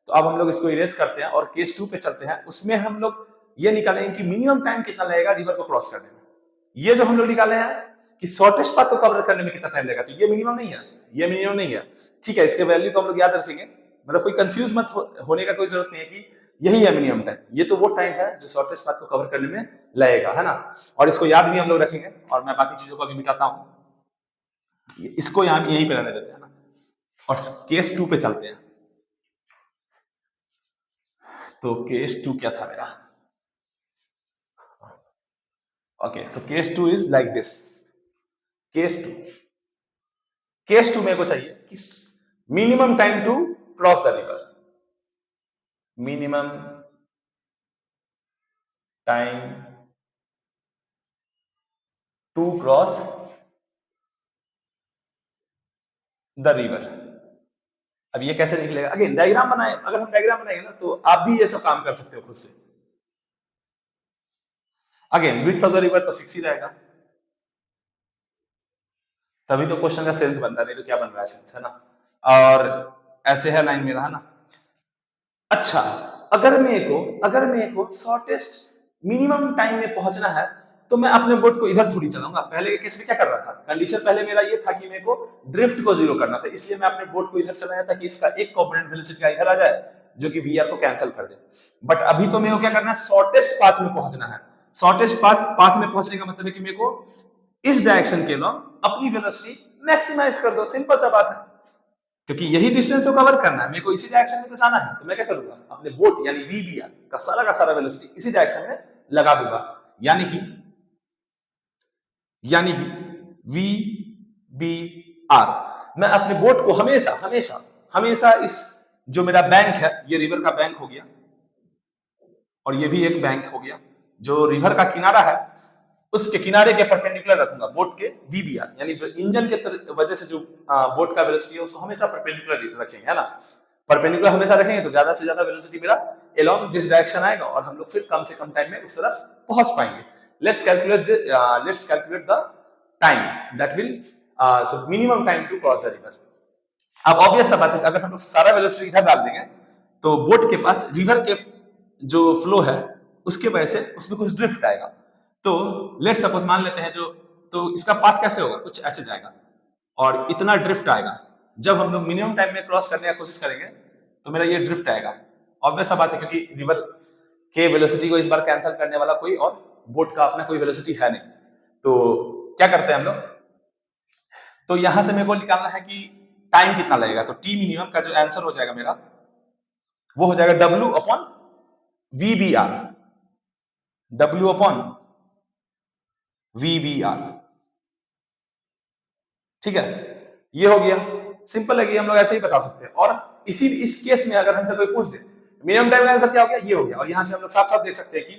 तो अब हम लोग इसको इरेज करते हैं और केस 2 पे चलते हैं, उसमें हम लोग ये निकालेंगे कि मिनिमम टाइम कितना लगेगा रिवर को क्रॉस करने में। ये जो हम लोग निकाले हैं कि शॉर्टेस्ट पाथ को कवर करने में कितना टाइम लगेगा, तो ये मिनिमम नहीं है, ये मिनिमम नहीं है, ठीक है। इसके वैल्यू को हम लोग याद रखेंगे, मतलब कोई कंफ्यूज मत होने का कोई जरूरत नहीं है कि यही है मिनिमम टाइम, ये तो वो टाइम है जो शॉर्टेस्ट पाथ को कवर करने में लगेगा, है ना। और इसको याद भी हम लोग रखेंगे, और मैं बाकी चीजों को अभी मिटाता हूं, इसको यहाँ यहीं पे रहने देते हैं ना, और केस 2 पे चलते हैं। तो केस 2 क्या था मेरा, okay, so case 2 is like this. Case 2 मेरे को चाहिए कि minimum time to cross the river, minimum time to cross the river. अब ये कैसे निकलेगा, अगेन डायग्राम बनाए, अगर हम डायग्राम बनाएंगे ना तो आप भी ये सब काम कर सकते हो खुद से। Again width of the river तो फिक्स ही रहेगा, तभी तो क्वेश्चन का सेंस बनता है, नहीं तो क्या बन रहा है सेंस, है ना। और ऐसे है लाइन मेरा, है ना। अच्छा, अगर मेरे को शॉर्टेस्ट मिनिमम टाइम में पहुंचना है तो मैं अपने बोट को इधर थोड़ी चलाऊंगा। पहले के केस में क्या कर रहा था, कंडीशन पहले मेरा ये था कि मेरे को ड्रिफ्ट को जीरो करना था, इसलिए मैं अपने बोट को इधर चलाया ताकि इसका एक कंपोनेंट वेलोसिटी का इधर आ जाए जो कि वीआर को कैंसिल कर दे। बट अभी तो मेरे को क्या करना है, शॉर्टेस्ट पाथ में पहुंचना है। शॉर्टेस्ट पाथ में पहुंचने का मतलब है कि मेरे को इस डायरेक्शन के अलॉन्ग अपनी वेलोसिटी मैक्सिमाइज कर दो, सिंपल सा बात है, क्योंकि यही डिस्टेंस तो कवर करना है, मेरे को इसी डायरेक्शन में तो जाना है। तो मैं क्या करूंगा, अपने बोट यानी वीबीआर का सारा वेलोसिटी इसी डायरेक्शन में लगा दूंगा, यानी कि वी बी आर। मैं अपने बोट को हमेशा हमेशा हमेशा इस जो मेरा बैंक है, ये रिवर का बैंक हो गया और ये भी एक बैंक हो गया, जो रिवर का किनारा है उसके किनारे के परपेंडिकुलर रखूंगा बोट के वीबीआर, यानी इंजन के वजह से जो बोट का वेलोसिटी है उसको हमेशा परपेंडिकुलर रखेंगे, है ना। परपेंडिकुलर हमेशा रखेंगे तो ज्यादा से ज्यादा वेलोसिटी मेरा अलोंग दिस डायरेक्शन आएगा और हम लोग फिर कम से कम टाइम में उस तरफ पहुंच पाएंगे। Let's calculate the time that will so minimum time to cross the river. अब ऑब्वियस सा बात है, अगर हम लोग सारा वेलोसिटी इधर डाल देंगे तो बोट के पास रिवर के जो फ्लो है उसके वजह से उसमें कुछ ड्रिफ्ट आएगा। तो लेट सपोज मान लेते हैं जो, तो इसका पाथ कैसे होगा, कुछ ऐसे जाएगा और इतना ड्रिफ्ट आएगा। जब हम लोग मिनिमम टाइम में क्रॉस करने की कोशिश करेंगे तो मेरा ये ड्रिफ्ट आएगा। ऑब्वियस सा बात है, क्योंकि रिवर के वेलोसिटी को इस बार कैंसिल करने वाला कोई और बोट का अपना कोई वेलोसिटी है नहीं। तो क्या करते हैं हम लोग, तो यहां से मेरे को निकालना है कि टाइम कितना लगेगा। तो टी मिनिमम का जो आंसर हो जाएगा मेरा, वो हो जाएगा W upon VBR। W upon VBR, ठीक है, ये हो गया। सिंपल है कि हम लोग ऐसे ही बता सकते हैं। और इस केस में अगर हमसे कोई पूछ दे मिनिमम टाइम का आंसर क्या हो गया, ये हो गया। और यहां से हम लोग साफ साफ देख सकते हैं कि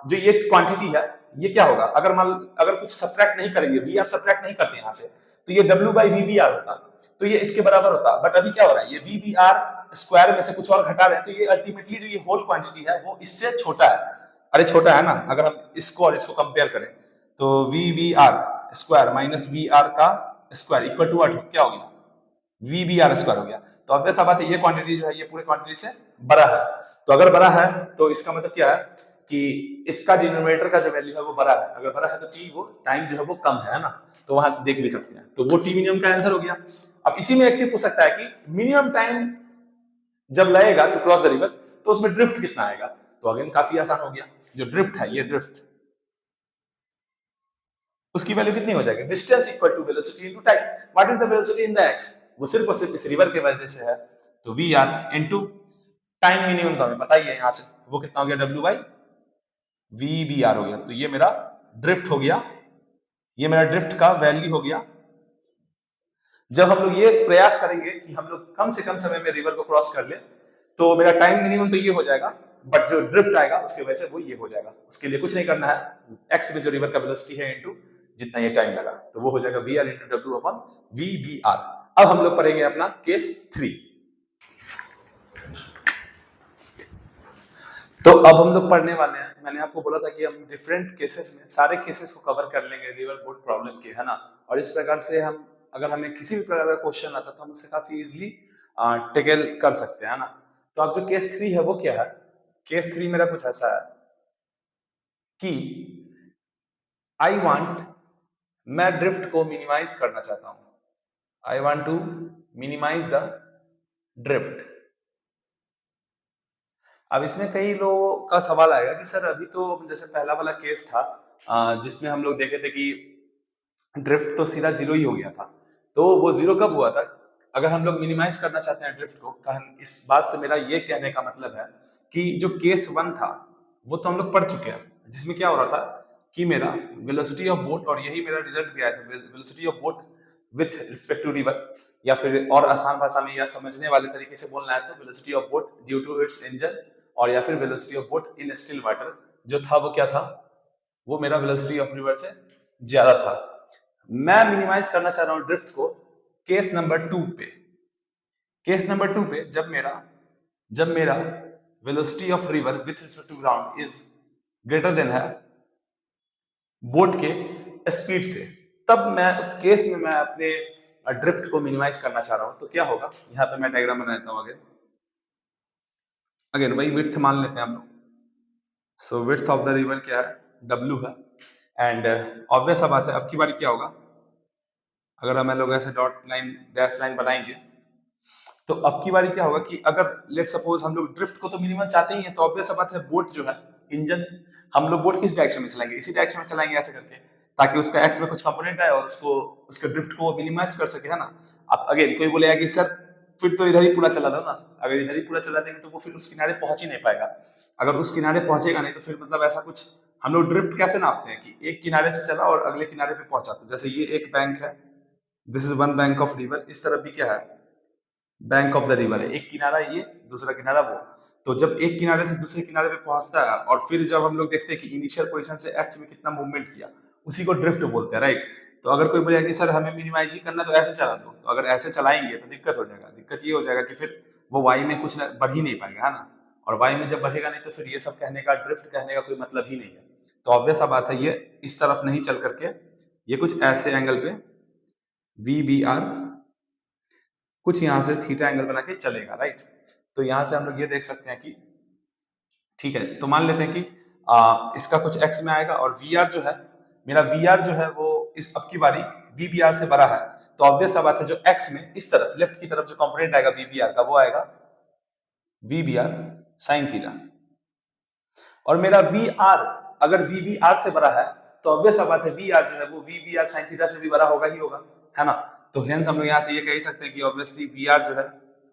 जो ये क्वांटिटी है ये क्या होगा। अगर कुछ सब्ट्रैक्ट नहीं करेंगे, VR सब्ट्रैक्ट नहीं करते यहां से, तो ये W बाई VBR होता, तो ये इसके बराबर होता। बट अभी क्या हो रहा है, ये VBR स्क्वायर में से कुछ और घटा रहे हैं, तो ये अल्टीमेटली जो ये होल क्वांटिटी है वो इससे छोटा है। अरे छोटा है ना, अगर हम इसको और इसको कंपेयर करें तो VBR स्क्वायर माइनस VR का स्क्वायर इक्वल टू व्हाट, क्या हो गया, VBR स्क्वायर हो गया। तो अब ऐसा बात है, ये क्वांटिटी जो है ये पूरे क्वांटिटी से बड़ा है। तो अगर बड़ा है तो इसका मतलब क्या है कि इसका डिनोमिनेटर का जो वैल्यू है वो बड़ा है। अगर बड़ा है तो टी, वो टाइम जो है वो कम है ना, तो वहां से देख भी सकते हैं। तो वो टी मिनिमम का आंसर हो गया। अब इसी में एक चीज पूछ सकता है कि मिनिमम टाइम जब लगेगा टू क्रॉस द रिवर तो उसमें ड्रिफ्ट कितना आएगा। तो अगेन काफी आसान हो गया, जो ड्रिफ्ट है ये ड्रिफ्ट, उसकी वैल्यू कितनी हो जाएगी, distance equal to velocity into time. What is the velocity in the X, वो सिर्फ और सिर्फ इस रिवर के वजह से है, तो VR इनटू टाइम मिनिमम तो हमें पता ही है यहाँ से, वो कितना हो गया, W बाई VBR हो गया। तो ये मेरा ड्रिफ्ट हो गया, ये मेरा ड्रिफ्ट का वैल्यू हो गया। जब हम लोग ये प्रयास करेंगे कि हम लोग कम से कम समय में रिवर को क्रॉस कर ले, तो मेरा टाइम मिनिमम तो ये हो जाएगा, बट जो ड्रिफ्ट आएगा उसकी वजह से वो ये हो जाएगा। उसके लिए कुछ नहीं करना है, एक्स में जो रिवर का वेलोसिटी है इनटू जितना ये टाइम लगा, तो वो हो जाएगा VR into W upon VBR। अब हम लोग पढ़ेंगे अपना केस 3। तो अब हम लोग पढ़ने वाले हैं, मैंने आपको बोला था कि हम डिफरेंट केसेस में सारे केसेस को कवर कर लेंगे रिवर बोट प्रॉब्लम के, है ना। और इस प्रकार से हम, अगर हमें किसी भी प्रकार का क्वेश्चन आता तो हम उसे काफी इजीली टेकल कर सकते हैं, है ना। तो अब जो केस 3 है वो क्या है, केस 3 मेरा कुछ ऐसा है कि आई वांट, मैं ड्रिफ्ट को मिनिमाइज करना चाहता हूं। I want to minimize the drift. अब इसमें कई लोगों का सवाल आएगा कि सर अभी तो जैसे पहला वाला केस था जिसमें हम लोग देखे थे कि ड्रिफ्ट तो सीधा जीरो ही हो गया था, तो वो जीरो कब हुआ था। अगर हम लोग मिनिमाइज करना चाहते हैं ड्रिफ्ट को, इस बात से मेरा ये कहने का मतलब है कि जो केस 1 था वो तो हम लोग पढ़ चुके हैं, जिसमें क्या हो रहा था कि मेरा वेलोसिटी ऑफ बोट, और यही मेरा रिजल्ट भी आया था, velocity of boat with respect to river, या फिर और आसान भाषा में या समझने वाले तरीके से बोलना है तो velocity of boat due to its engine, और या फिर velocity of boat in still water, जो था वो क्या था, वो मेरा वेलोसिटी ऑफ रिवर से ज्यादा था। मैं मिनिमाइज करना चाह रहा हूं ड्रिफ्ट को केस नंबर 2 पे। केस नंबर 2 पे जब मेरा velocity of river with respect to ground is greater than है बोट के स्पीड से, तब मैं उस केस में मैं अपने ड्रिफ्ट को मिनिमाइज करना चाह रहा हूं। तो क्या होगा, यहां पे मैं डायग्राम बना देता हूं। अगेन वही विड्थ मान लेते हैं हम लोग। सो विड्थ ऑफ द रिवर क्या है, W है। एंड ऑब्वियस सा बात है, अब की बारी क्या होगा, अगर हम लोग ऐसे डॉट लाइन डैश लाइन बनाएंगे तो अब की बारी क्या होगा कि अगर लेट सपोज हम लोग ड्रिफ्ट को तो मिनिमम चाहते ही हैं, तो ऑब्वियस सा बात है बोट जो है इंजन, हम लोग बोट किस डायरेक्शन में चलाएंगे, इसी डायरेक्शन में चलाएंगे ऐसे करके, ताकि उसका एक्स में कुछ कंपोनेंट आए और उसको उसके ड्रिफ्ट को मिनिमाइज कर सके, है ना। अब अगेन कोई बोलेगा कि सर फिर तो इधर ही पूरा चला दो ना, अगर इधर ही पूरा चला देंगे तो वो फिर उस किनारे पहुंच ही नहीं पाएगा। अगर उस किनारे पहुंचेगा नहीं तो फिर मतलब ऐसा कुछ, हम लोग ड्रिफ्ट कैसे नापते हैं कि एक किनारे से चला और अगले किनारे पे पहुंचा, तो जैसे ये एक बैंक है, this is one bank of river, इस तरफ भी क्या है, बैंक ऑफ द रिवर है, एक किनारा ये दूसरा किनारा वो। तो जब एक किनारे से दूसरे किनारे पे पहुंचता है और फिर जब हम लोग देखते हैं कि इनिशियल पोजीशन से एक्स में कितना मूवमेंट किया, उसी को ड्रिफ्ट बोलते हैं, राइट। तो अगर कोई बोलेगा कि सर हमें मिनिमाइज ही करना तो ऐसे चला दो, तो अगर ऐसे चलाएंगे तो दिक्कत हो जाएगा। दिक्कत ये हो जाएगा कि फिर वो वाई में कुछ बढ़ ही नहीं पाएगा, है ना। और वाई में जब बढ़ेगा नहीं तो फिर ये सब कहने का, ड्रिफ्ट कहने का कोई मतलब ही नहीं है। तो ऑब्वियस सा बात है, ये इस तरफ नहीं चल करके ये कुछ ऐसे एंगल पे VBR कुछ यहाँ से थीटा एंगल बना के चलेगा, राइट। तो यहाँ से हम लोग ये देख सकते हैं कि ठीक है, तो मान लेते हैं कि इसका कुछ एक्स में आएगा और वी आर जो है, मेरा वी आर जो है वो इस अब की बारी वी बी आर से बड़ा है, तो ऑब्वियस सा बात है जो एक्स में इस तरफ लेफ्ट की तरफ जो कंपोनेंट आएगा वी बी आर का वो आएगा V B R sine theta. और मेरा वी आर अगर वी बी आर से बड़ा है तो ऑब्वियस सा बात है वी आर जो है वो V B R sine theta से भी बड़ा होगा ही होगा, है ना। तो हेंस हम लोग यहाँ से ये कह ही सकते हैं कि ऑब्वियसली वी आर जो है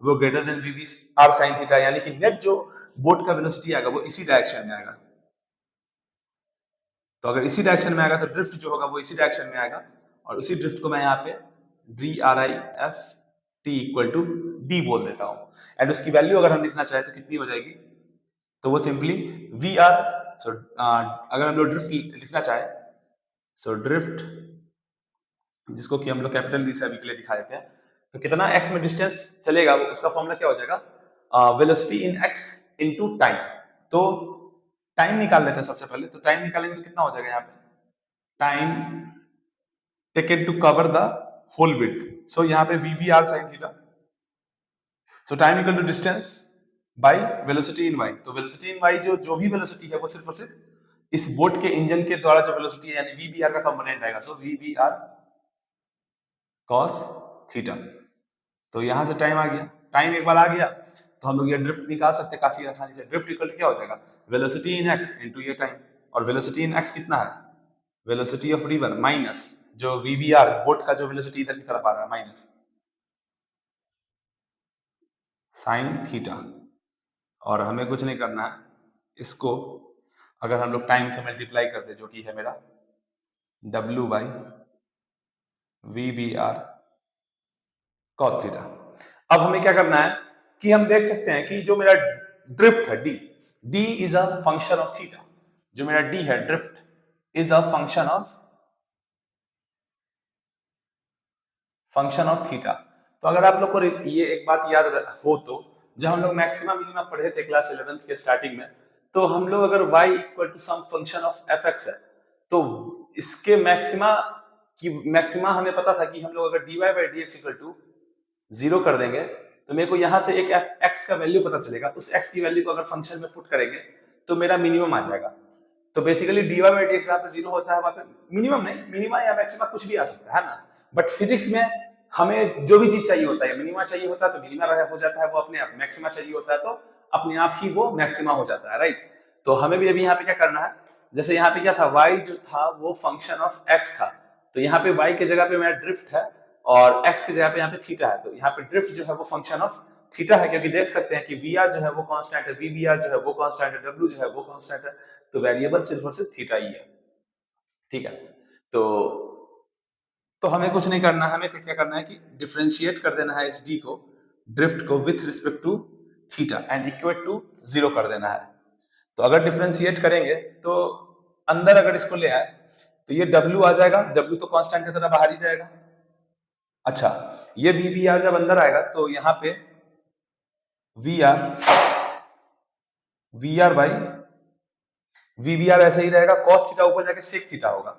वो greater than V B R sine theta, यानी कि नेट जो बोट का वेलोसिटी आएगा वो इसी डायरेक्शन में आएगा। तो अगर इसी डायरेक्शन में आएगा तो ड्रिफ्ट जो होगा वो इसी डायरेक्शन में आएगा, और उसी ड्रिफ्ट को मैं यहाँ पे D R I F T equal to D बोल देता हूँ। एंड उसकी वैल्यू अगर हम लिखना चाहें तो कितनी हो जाएगी, तो वो सिंपली वी आर, सो अगर हम लोग ड्रिफ्ट लिखना चाहे, सो ड्रिफ्ट जिसको कि हम लोग कैपिटल डी से अभी के लिए दिखा देते हैं, तो कितना एक्स में डिस्टेंस चलेगा वो उसका फॉर्मूला क्या हो जाएगा, वेलोसिटी इन एक्स इनटू टाइम। तो टाइम निकाल लेते हैं सबसे पहले, तो टाइम निकालेंगे तो कितना हो जाएगा यहाँ पे, time taken to cover the whole width, so यहाँ पे V B R sine theta, so time equal to distance by velocity in Y. तो वेलोसिटी इन वाई जो भी वेलोसिटी है वो सिर्फ और सिर्फ इस बोट के इंजन के द्वारा जो वेलोसिटी है यानी वी बी आर का कंपोनेंट आएगा, so V B R cos theta. तो यहां से टाइम आ गया, टाइम एक बार आ गया तो हम लोग ये ड्रिफ्ट निकाल सकते हैं काफी आसानी से। ड्रिफ्ट इक्वल क्या हो जाएगा, वेलोसिटी इन एक्स इनटू ये टाइम, और वेलोसिटी इन एक्स कितना है, वेलोसिटी ऑफ रिवर माइनस जो वीबीआर बोट का जो वेलोसिटी इधर की तरफ आ रहा है माइनस साइन थीटा। और हमें कुछ नहीं करना है, इसको अगर हम लोग टाइम से मल्टीप्लाई कर दे जो कि है मेरा W by V B R cos theta. अब हमें क्या करना है कि हम देख सकते हैं कि जो मेरा ड्रिफ्ट है D is a function of theta, जो मेरा D है drift is a function of theta. तो अगर आप लोग को ये एक बात याद हो तो जब हम लोग मैक्सिमा मिनिमा पढ़े थे क्लास 11th के स्टार्टिंग में, तो हम लोग अगर y equal to some function of F X है तो इसके मैक्सिमा हमें पता था कि हम लोग अगर dy by D X equal to 0 कर देंगे तो मेरे को यहाँ से एक एफ एक्स का वैल्यू पता चलेगा, उस x की वैल्यू को अगर फंक्शन में पुट करेंगे तो मेरा मिनिमम आ जाएगा। तो basically dy by D x यहाँ पे 0 होता है, वहां पे मिनिमम नहीं मिनिमा या मैक्सिमा कुछ भी आ सकता है ना। बट फिजिक्स में हमें जो भी चीज चाहिए होता है, मिनिमा चाहिए होता है तो मिनिमा हो जाता है वो अपने आप, मैक्सिमा चाहिए होता है तो अपने आप ही वो मैक्सिमा हो जाता है, राइट। तो हमें भी अभी यहाँ पे क्या करना है, जैसे यहाँ पे क्या था y जो था वो फंक्शन ऑफ x था, तो यहाँ पे y की जगह पे मेरा ड्रिफ्ट है और x की जगह पे यहाँ पे थीटा है, तो यहाँ पे ड्रिफ्ट जो है वो फंक्शन ऑफ थीटा है, क्योंकि देख सकते हैं कि वी आर जो है वो कांस्टेंट है, वी बी आर जो है वो कांस्टेंट है, डब्ल्यू जो है वो कांस्टेंट है, तो वेरिएबल सिर्फ और सिर्फ थीटा ही है, ठीक है। तो हमें कुछ नहीं करना है, हमें क्या करना है कि डिफरेंशिएट कर देना है इस डी को, ड्रिफ्ट को with respect to theta and equate to 0 कर देना है। तो अगर डिफरेंशिएट करेंगे तो अंदर अगर इसको ले आए तो ये W आ जाएगा, W तो कांस्टेंट की तरह बाहर ही जाएगा। अच्छा, ये VBR जब अंदर आएगा तो यहाँ पे VR बाई VBR ऐसा ही रहेगा, cos थीटा ऊपर जाके sec थीटा होगा,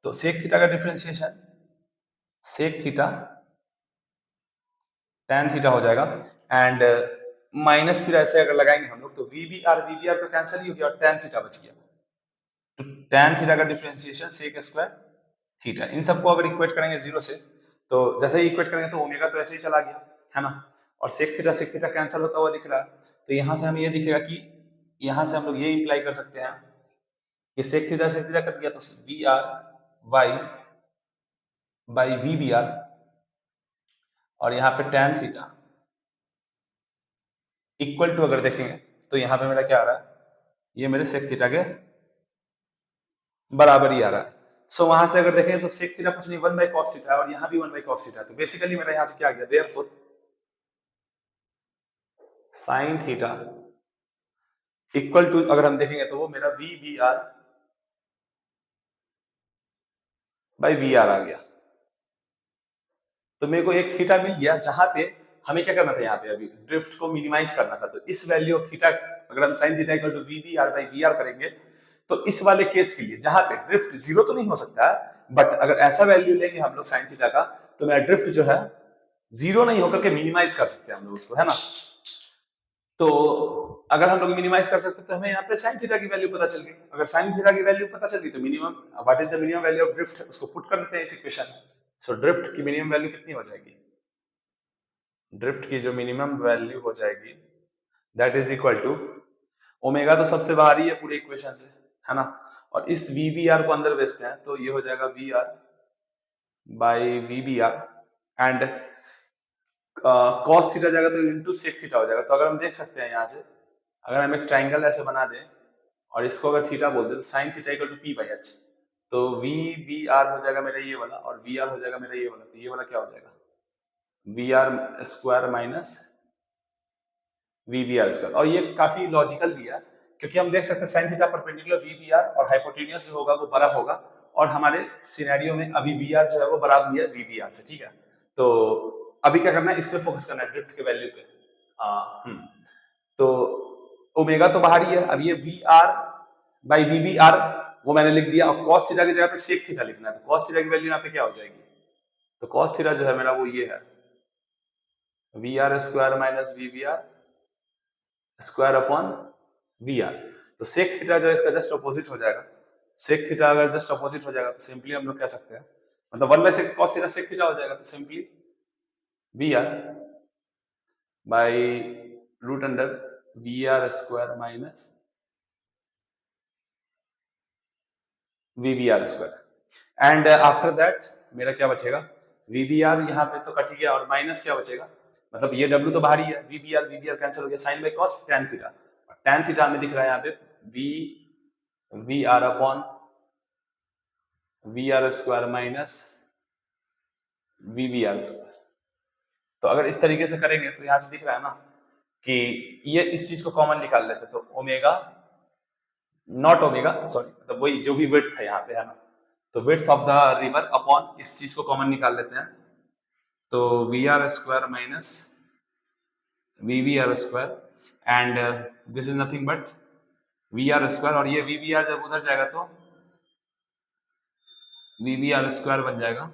तो sec थीटा का differentiation sec theta tan theta हो जाएगा एंड माइनस फिर ऐसे अगर लगाएंगे हम लोग तो VBR तो कैंसिल ही हो गया और tan थीटा बच गया, तो tan थीटा का डिफरेंशिएशन sec स्क्वायर थीटा। इन सबको अगर इक्वेट करेंगे 0 से तो जैसे ही इक्वेट करेंगे तो ओमेगा तो ऐसे ही चला गया, है ना, और sec थीटा कैंसिल होता हुआ दिख रहा है, तो यहां से हमें ये दिखेगा कि यहां से हम लोग ये इंप्लाई कर सकते हैं कि sec थीटा कट गया तो VR बाई VBR और यहाँ पे tan थीटा इक्वल टू अगर देखेंगे तो यहाँ पे मेरा क्या आ रहा है, ये मेरे sec थीटा के बराबर ही आ रहा है। सो वहां से अगर देखें तो sec थीटा कुछ नहीं 1 बाई cos थीटा और यहाँ भी 1 बाई cos थीटा, तो बेसिकली मेरा यहाँ से क्या आ गया, therefore sin theta equal to अगर हम देखेंगे तो वो मेरा VBR बाई VR आ गया। तो मेरे को एक थीटा मिल गया जहां पे हमें क्या करना था, यहाँ पे अभी ड्रिफ्ट को मिनिमाइज करना था, तो इस वैल्यू ऑफ थीटा अगर हम sin theta equal to VBR by VR करेंगे तो इस वाले केस के लिए जहां पे ड्रिफ्ट 0 तो नहीं हो सकता, बट अगर ऐसा वैल्यू लेंगे हम लोग sin थीटा का तो मेरा ड्रिफ्ट जो है जीरो नहीं होकर के मिनिमाइज कर सकते हैं हम लोग उसको, है ना। तो अगर हम लोग मिनिमाइज कर सकते तो हमें यहाँ पे साइन थीटा की वैल्यू पता चल गई। अगर साइन थीटा की वैल्यू पता चल गई तो minimum what is the minimum value of drift, उसको पुट कर देते हैं इस इक्वेशन में। सो ड्रिफ्ट की मिनिमम वैल्यू कितनी हो जाएगी, ड्रिफ्ट की जो मिनिमम वैल्यू हो जाएगी that is equal to, omega तो सबसे बाहर ही है पूरे इक्वेशन से, है ना। और इस वी बी आर को अंदर भेजते हैं तो ये हो जाएगा V R by V B R, and cos theta जाएगा तो इंटू सेक थीटा हो जाएगा। तो अगर हम देख सकते हैं यहाँ से, अगर हम एक ट्राइंगल ऐसे बना दें और इसको अगर थीटा बोल दें तो sine theta equal to P by H, तो वी बी आर हो जाएगा मेरा ये वाला और वी आर हो जाएगा मेरा ये वाला। तो ये वाला क्या हो जाएगा, V R square minus V B R square. और ये काफी लॉजिकल भी है क्योंकि हम देख सकते हैं sine theta perpendicular V B R और हाइपोटेन्यूज जो होगा वो बड़ा होगा, और हमारे सिनेरियो में अभी वी आर जो है वो बड़ा भी है वी बी आर से, ठीक है। तो अभी क्या करना है, इस पे फोकस करना है, ड्रिफ्ट के वैल्यू पे। तो ओमेगा तो बाहर ही है, अब ये V R by V B R वो मैंने लिख दिया, और कॉस थीटा की जगह पे सेक थीटा लिखना है। तो कॉस थीटा की वैल्यू यहाँ पे क्या हो जाएगी, तो कॉस थीटा जो है मेरा वो ये है V R square minus V B R square upon V R. तो सेक थीटा जो है इसका जस्ट अपोजिट हो जाएगा। सेक थीटा अगर जस्ट अपोजिट हो जाएगा तो सिंपली हम लोग कह सकते हैं, मतलब 1 by sec cos theta sec theta हो जाएगा। तो simply V R by root under V R square minus V B R square, and after that मेरा क्या बचेगा, वी बी आर यहाँ पे तो कट गया और माइनस क्या बचेगा, मतलब ये W तो बाहर ही है, वी बी आर कैंसिल हो गया, sine by cos tan theta. Tan theta हमें दिख रहा है यहाँ पे V R upon V R square minus V B R square. तो अगर इस तरीके से करेंगे तो यहाँ से दिख रहा है ना कि ये इस चीज को कॉमन निकाल लेते, तो ओमेगा नॉट ओमेगा सॉरी, मतलब वही जो भी विड्थ है यहाँ पे, है ना। तो width of the river upon इस चीज को कॉमन निकाल लेते हैं, तो V R square minus V B R square, and this is nothing but V R square, और ये वी बी आर जब उधर जाएगा तो वी बी आर स्क्वायर बन जाएगा,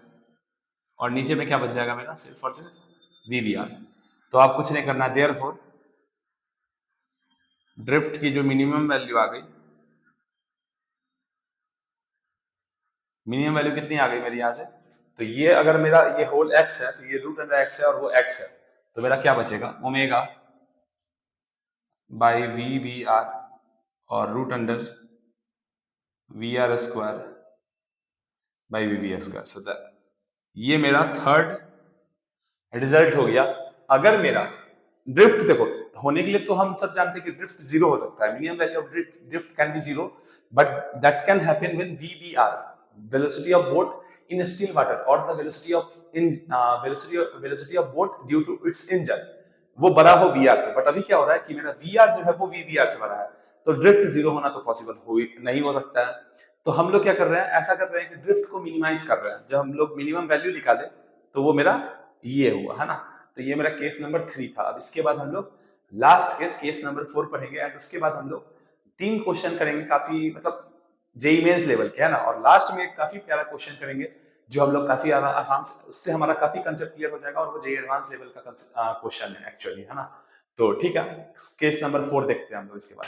और नीचे में क्या बच जाएगा मेरा, सिर्फ और सिर्फ वी बी आर। तो आप कुछ नहीं करना, देयरफॉर ड्रिफ्ट की जो मिनिमम वैल्यू आ गई, मिनिमम वैल्यू कितनी आ गई मेरी यहाँ से, तो ये अगर मेरा ये होल एक्स है तो ये रूट अंडर एक्स है और वो एक्स है, तो मेरा क्या बचेगा, omega by V B R और root under V R square by V B square. So that ये मेरा थर्ड रिजल्ट हो गया। अगर मेरा ड्रिफ्ट देखो होने के लिए तो हम सब जानते हैं कि ड्रिफ्ट जीरो हो सकता है, minimum value of drift can be zero, but that can happen when VBR velocity of boat in still water और the velocity of boat due to its engine वो बड़ा हो वीआर से। बट अभी क्या हो रहा है कि मेरा वीआर जो है वो वीबीआर से बड़ा है, तो ड्रिफ्ट जीरो होना तो पॉसिबल हो नहीं हो सकता है। तो हम लोग क्या कर रहे हैं, ऐसा कर रहे हैं कि ड्रिफ्ट को मिनिमाइज कर रहे हैं। जब हम लोग मिनिमम वैल्यू निकाले तो वो मेरा ये हुआ, है ना। तो ये मेरा केस नंबर 3 था। अब इसके बाद हम लोग लास्ट केस नंबर 4 पढ़ेंगे, एंड उसके बाद हम लोग 3 क्वेश्चन करेंगे, काफी मतलब जेईई मेंस लेवल के, है ना। और लास्ट में एक काफी प्यारा क्वेश्चन करेंगे जो हम लोग काफी आसान से, उससे हमारा काफी कंसेप्ट क्लियर हो जाएगा, और वो जेईई एडवांस लेवल का क्वेश्चन है एक्चुअली, है ना। तो ठीक है, केस नंबर 4 देखते हैं हम लोग इसके बाद।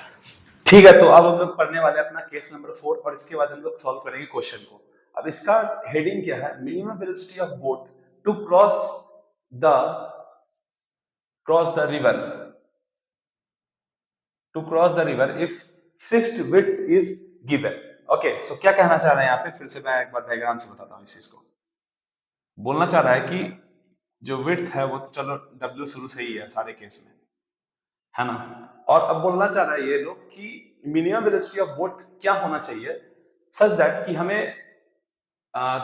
ठीक है, तो अब हम लोग पढ़ने वाले अपना केस नंबर 4, और इसके बाद हम लोग सॉल्व करेंगे क्वेश्चन को। अब इसका हेडिंग क्या है, minimum velocity of boat to cross the river if fixed width is given। Okay, so क्या कहना चाह रहे हैं यहाँ पे, फिर से मैं एक बार डायग्राम से बताता हूँ इस चीज को। बोलना चाह रहा है कि जो विड्थ है वो तो चलो W शुरू से ही है सारे केस में, है ना। और अब बोलना चाह रहा है ये लोग कि मिनिमम वेलोसिटी ऑफ बोट क्या होना चाहिए सच दैट कि हमें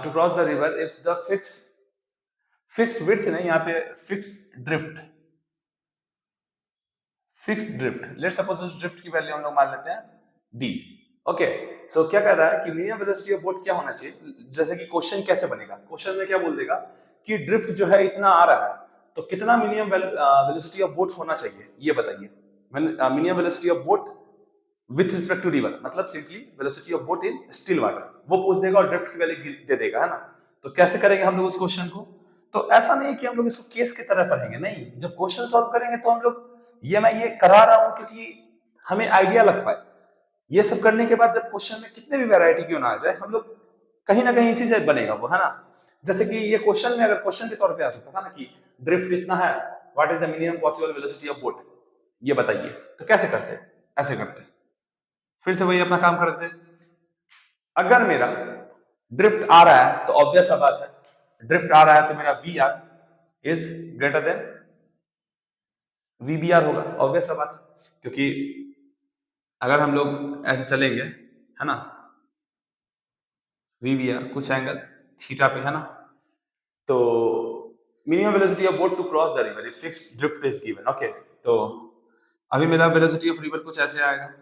to cross the river if the fix width नहीं, यहाँ पे फिक्स ड्रिफ्ट लेट्स सपोज उस ड्रिफ्ट की वैल्यू हम लोग मान लेते हैं d। ओके, सो क्या कह रहा है कि मिनिमम वेलोसिटी ऑफ बोट क्या होना चाहिए, जैसे कि क्वेश्चन कैसे बनेगा, क्वेश्चन में क्या बोल देगा कि ड्रिफ्ट जो है इतना आ रहा है, तो कितना मिनिमम वेलोसिटी ऑफ बोट होना चाहिए ये बताइए। Minimum velocity of boat with respect to river, मतलब simply velocity of boat in still water, वो पूछ देगा और ड्रिफ्ट की वैल्यू दे देगा, है ना। तो कैसे करेंगे हम लोग उस क्वेश्चन को, तो ऐसा नहीं है कि हम लोग इसको केस की तरह पढ़ेंगे, नहीं, जब क्वेश्चन सॉल्व करेंगे तो हम लोग मैं ये करा रहा हूं क्योंकि हमें आइडिया लग पाए। ये सब करने के बाद जब क्वेश्चन में कितने भी वैरायटी क्यों ना आ जाए, हम लोग कहीं ना कहीं इसी से बनेगा वो, है ना। जैसे कि ये क्वेश्चन में अगर क्वेश्चन के तौर पे आ सकता था ना कि ड्रिफ्ट कितना है, what is the minimum possible velocity of boat, ये बताइए। तो कैसे करते, ऐसे करते, फिर से वही अपना काम करते। अगर मेरा ड्रिफ्ट आ रहा है तो ऑब्वियस सा बात है, ड्रिफ्ट आ रहा है तो मेरा V R is greater than V B R होगा, ऑब्वियस सा बात है। क्योंकि अगर हम लोग ऐसे चलेंगे, है ना, वी बी आर कुछ एंगल थीटा पे, है ना, तो minimum velocity of boat to cross the river if fixed drift is given, okay. तो अभी मेरा वेलोसिटी ऑफ रिवर कुछ ऐसे आएगा,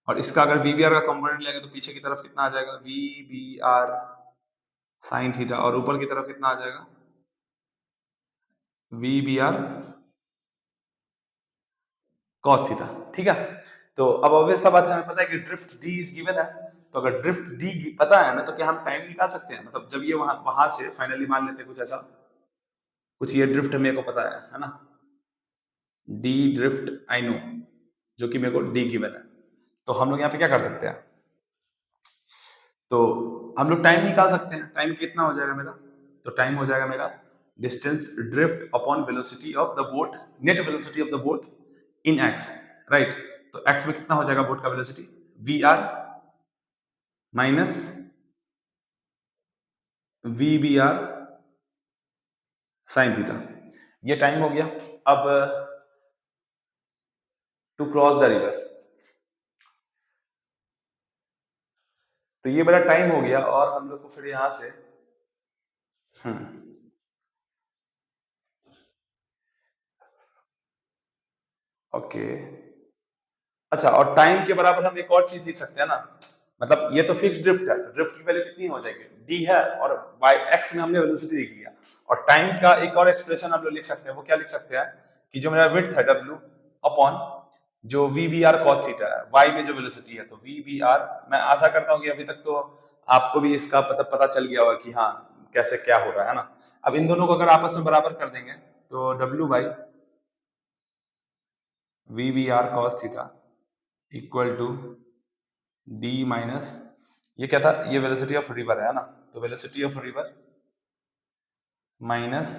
और इसका अगर वी बी आर का कंपोनेंट लेंगे तो पीछे की तरफ कितना आ जाएगा, V B R sine theta, और ऊपर की तरफ कितना आ जाएगा, V B R cos theta, ठीक है। तो अब ऑब्वियस सा बात है, हमें पता है कि ड्रिफ्ट डी इज गिवन है, तो अगर ड्रिफ्ट डी पता है ना, तो क्या हम टाइम निकाल सकते हैं, मतलब जब ये वहां से फाइनली मान लेते हैं कुछ ऐसा, कुछ ये ड्रिफ्ट मेरे को पता है ना, डी ड्रिफ्ट आई नो, जो कि मेरे को डी गिवन है, तो हम लोग यहाँ पे क्या कर सकते हैं, तो हम लोग टाइम निकाल सकते हैं। टाइम कितना हो जाएगा मेरा, तो टाइम हो जाएगा मेरा distance drift upon velocity of the boat, net velocity of the boat in X, right. तो एक्स में कितना हो जाएगा बोट का velocity, V R minus V B R sine theta, ये टाइम हो गया। अब टू क्रॉस द रिवर, तो ये बड़ा टाइम हो गया, और हम लोग को फिर यहां से ओके, अच्छा, और टाइम के बराबर हम एक और चीज लिख सकते हैं ना, मतलब ये तो फिक्स ड्रिफ्ट है, तो ड्रिफ्ट की वैल्यू कितनी हो जाएगी, डी है, और बाय एक्स में हमने वेलोसिटी लिख लिया, और टाइम का एक और एक्सप्रेशन हम लोग लिख सकते हैं, वो क्या लिख सकते हैं कि जो मेरा विड्थ है डब्ल्यू अपॉन जो V B R cos theta है, वाई में जो वेलोसिटी है, तो वी बी आर, मैं आशा करता हूँ कि अभी तक तो आपको भी इसका पता चल गया होगा कि हाँ कैसे क्या हो रहा है ना। अब इन दोनों को अगर आपस में बराबर कर देंगे तो W by V B R cos theta equal to D minus, ये क्या था, ये वेलोसिटी ऑफ रिवर है ना, तो velocity of river minus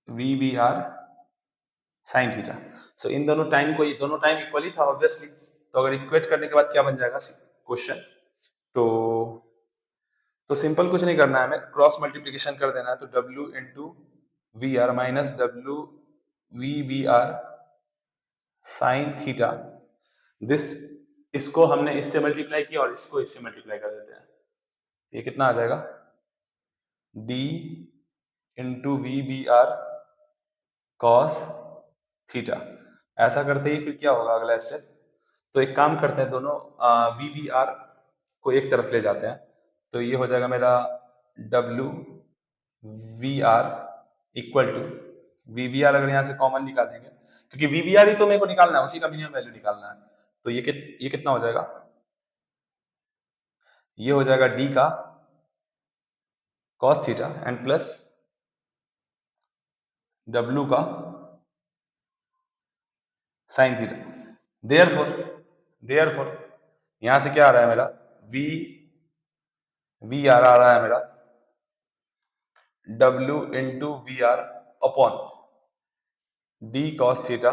V B R sine theta. So इन दोनों टाइम को, ये दोनों टाइम इक्वली था ऑब्वियसली, तो अगर इक्वेट करने के बाद क्या बन जाएगा क्वेश्चन, तो सिंपल कुछ नहीं करना है, हमें क्रॉस मल्टीप्लीकेशन कर देना है, तो W into V R minus W V B R sine theta, this, इसको हमने इससे मल्टीप्लाई किया और इसको इससे मल्टीप्लाई कर देते हैं, ये कितना आ जाएगा, D into V B R cos theta. ऐसा करते ही फिर क्या होगा अगला स्टेप, तो एक काम करते हैं, दोनों वी बी आर को एक तरफ ले जाते हैं, तो ये हो जाएगा मेरा W V R equal to V B R, अगर यहाँ से कॉमन निकाल देंगे, क्योंकि वी बी आर ही तो मेरे को निकालना है, उसी का मिनिमम वैल्यू निकालना है, तो ये कितना हो जाएगा, ये हो जाएगा डी का cos theta and plus W का साइन थीटा, देयरफॉर यहां से क्या आ रहा है मेरा, वी वी आर आ रहा है मेरा W into V R upon D cos theta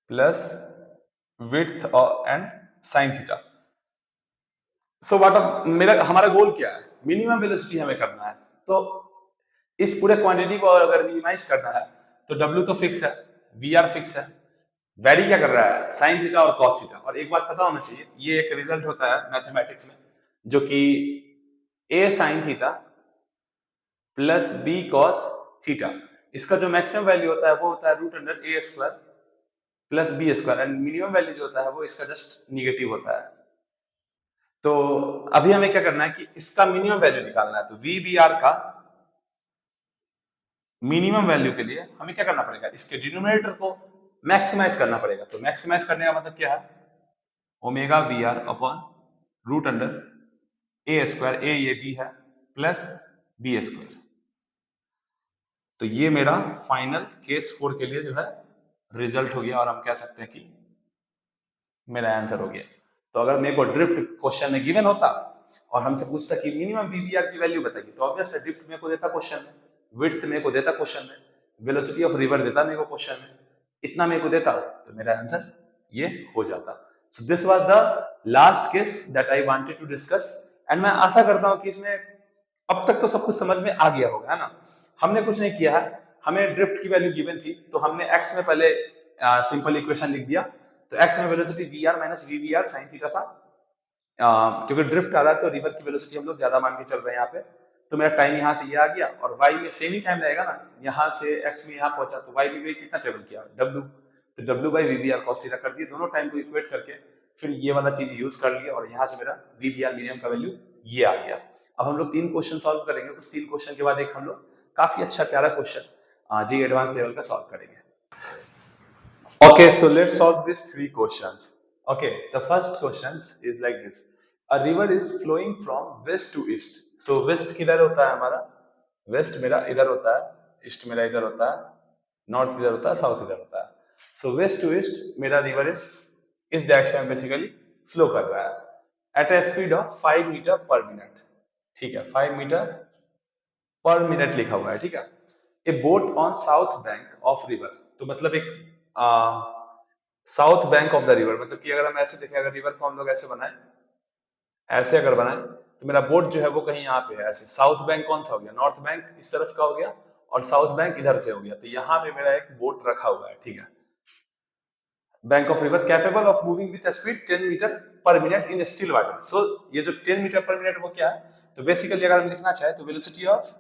plus width and sine theta. So what मेरा हमारा गोल क्या है, मिनिमम वेलोसिटी हमें करना है, तो इस पूरे क्वांटिटी को अगर मिनिमाइज करना है तो W तो फिक्स है, वी आर फिक्स है, वैरी क्या कर रहा है, साइन थीटा और कॉस थीटा। और एक बात पता होना चाहिए, ये एक रिजल्ट होता है मैथमेटिक्स में, जो कि a sine theta plus B cos theta, इसका जो मैक्सिमम वैल्यू होता है वो होता है root under A square plus B square, and minimum value जो होता है वो इसका जस्ट निगेटिव होता है। तो अभी हमें क्या करना है कि इसका मिनिमम वैल्यू निकालना है, तो वी बी आर का मिनिमम वैल्यू के लिए हमें क्या करना पड़ेगा, इसके डिनोमिनेटर को मैक्सिमाइज करना पड़ेगा। तो मैक्सिमाइज करने का मतलब क्या है, omega V R upon root under A square, A ये डी है, प्लस बी स्क्वायर, तो ये मेरा फाइनल केस 4 के लिए जो है रिजल्ट हो गया, और हम कह सकते हैं कि मेरा आंसर हो गया। तो अगर मेरे को ड्रिफ्ट क्वेश्चन में गिवन होता और हमसे पूछता कि मिनिमम वीबीआर की वैल्यू बताइए, तो ऑब्वियस है ड्रिफ्ट मेरे को देता क्वेश्चन में, विड्थ मेरे को देता क्वेश्चन में, वेलोसिटी ऑफ रिवर देता मेरे को क्वेश्चन में, इतना मेरे को देता तो मेरा आंसर ये हो जाता। So this was the last case that I wanted to discuss, and मैं आशा करता हूं कि इसमें अब तक तो सब कुछ समझ में आ गया होगा, है ना। हमने कुछ नहीं किया है, हमें ड्रिफ्ट की वैल्यू गिवन थी तो हमने एक्स में पहले सिंपल इक्वेशन लिख दिया। तो एक्स में velocity V R minus V V R sine theta था, क्योंकि ड्रिफ्ट आ रहा है तो रिवर की वेलोसिटी हम लोग ज्यादा मान के चल रहे हैं यहाँ पे। तो मेरा टाइम यहाँ से ये आ गया, और y में सेम ही टाइम लगेगा ना, यहाँ से x में यहाँ पहुंचा तो y में कितना ट्रेवल किया w, तो w by V V R cos theta कर दिए, दोनों टाइम को इक्वेट करके फिर ये वाला चीज यूज कर लिया, और यहाँ से मेरा वी वी आर मिनिमम का वैल्यू ये आ गया। अब हम लोग 3 क्वेश्चन सॉल्व करेंगे, उस 3 क्वेश्चन के बाद एक हम लोग काफी अच्छा प्यारा क्वेश्चन जी एडवांस लेवल का सॉल्व करेंगे। Okay, so let's solve these 3 questions. Okay, the first question is like this. A river is flowing from west to east. So west किधर होता है हमारा? West मेरा इधर होता है, east मेरा इधर होता है, north इधर होता है, south इधर होता है। So west to east मेरा river is इस डायरेक्शन में बेसिकली फ्लो कर रहा है at a speed of 5 metre per minute. ठीक है, 5 मीटर पर मिनट लिखा हुआ है, ठीक है। ए boat on south bank of river, तो मतलब एक south bank of the river, मतलब कि अगर हम ऐसे देखें, अगर रिवर को हम लोग ऐसे बनाए, ऐसे अगर बनाए तो मेरा बोट जो है वो कहीं यहाँ पे है ऐसे। साउथ बैंक कौन सा हो गया? नॉर्थ बैंक इस तरफ का हो गया, और साउथ बैंक इधर से हो गया। तो यहाँ पे मेरा एक बोट रखा हुआ है, ठीक है। Bank of river capable of moving with speed 10 metre per minute in still water. So ये जो 10 मीटर पर मिनट वो क्या है? तो बेसिकली अगर हम लिखना चाहे तो वेलोसिटी ऑफ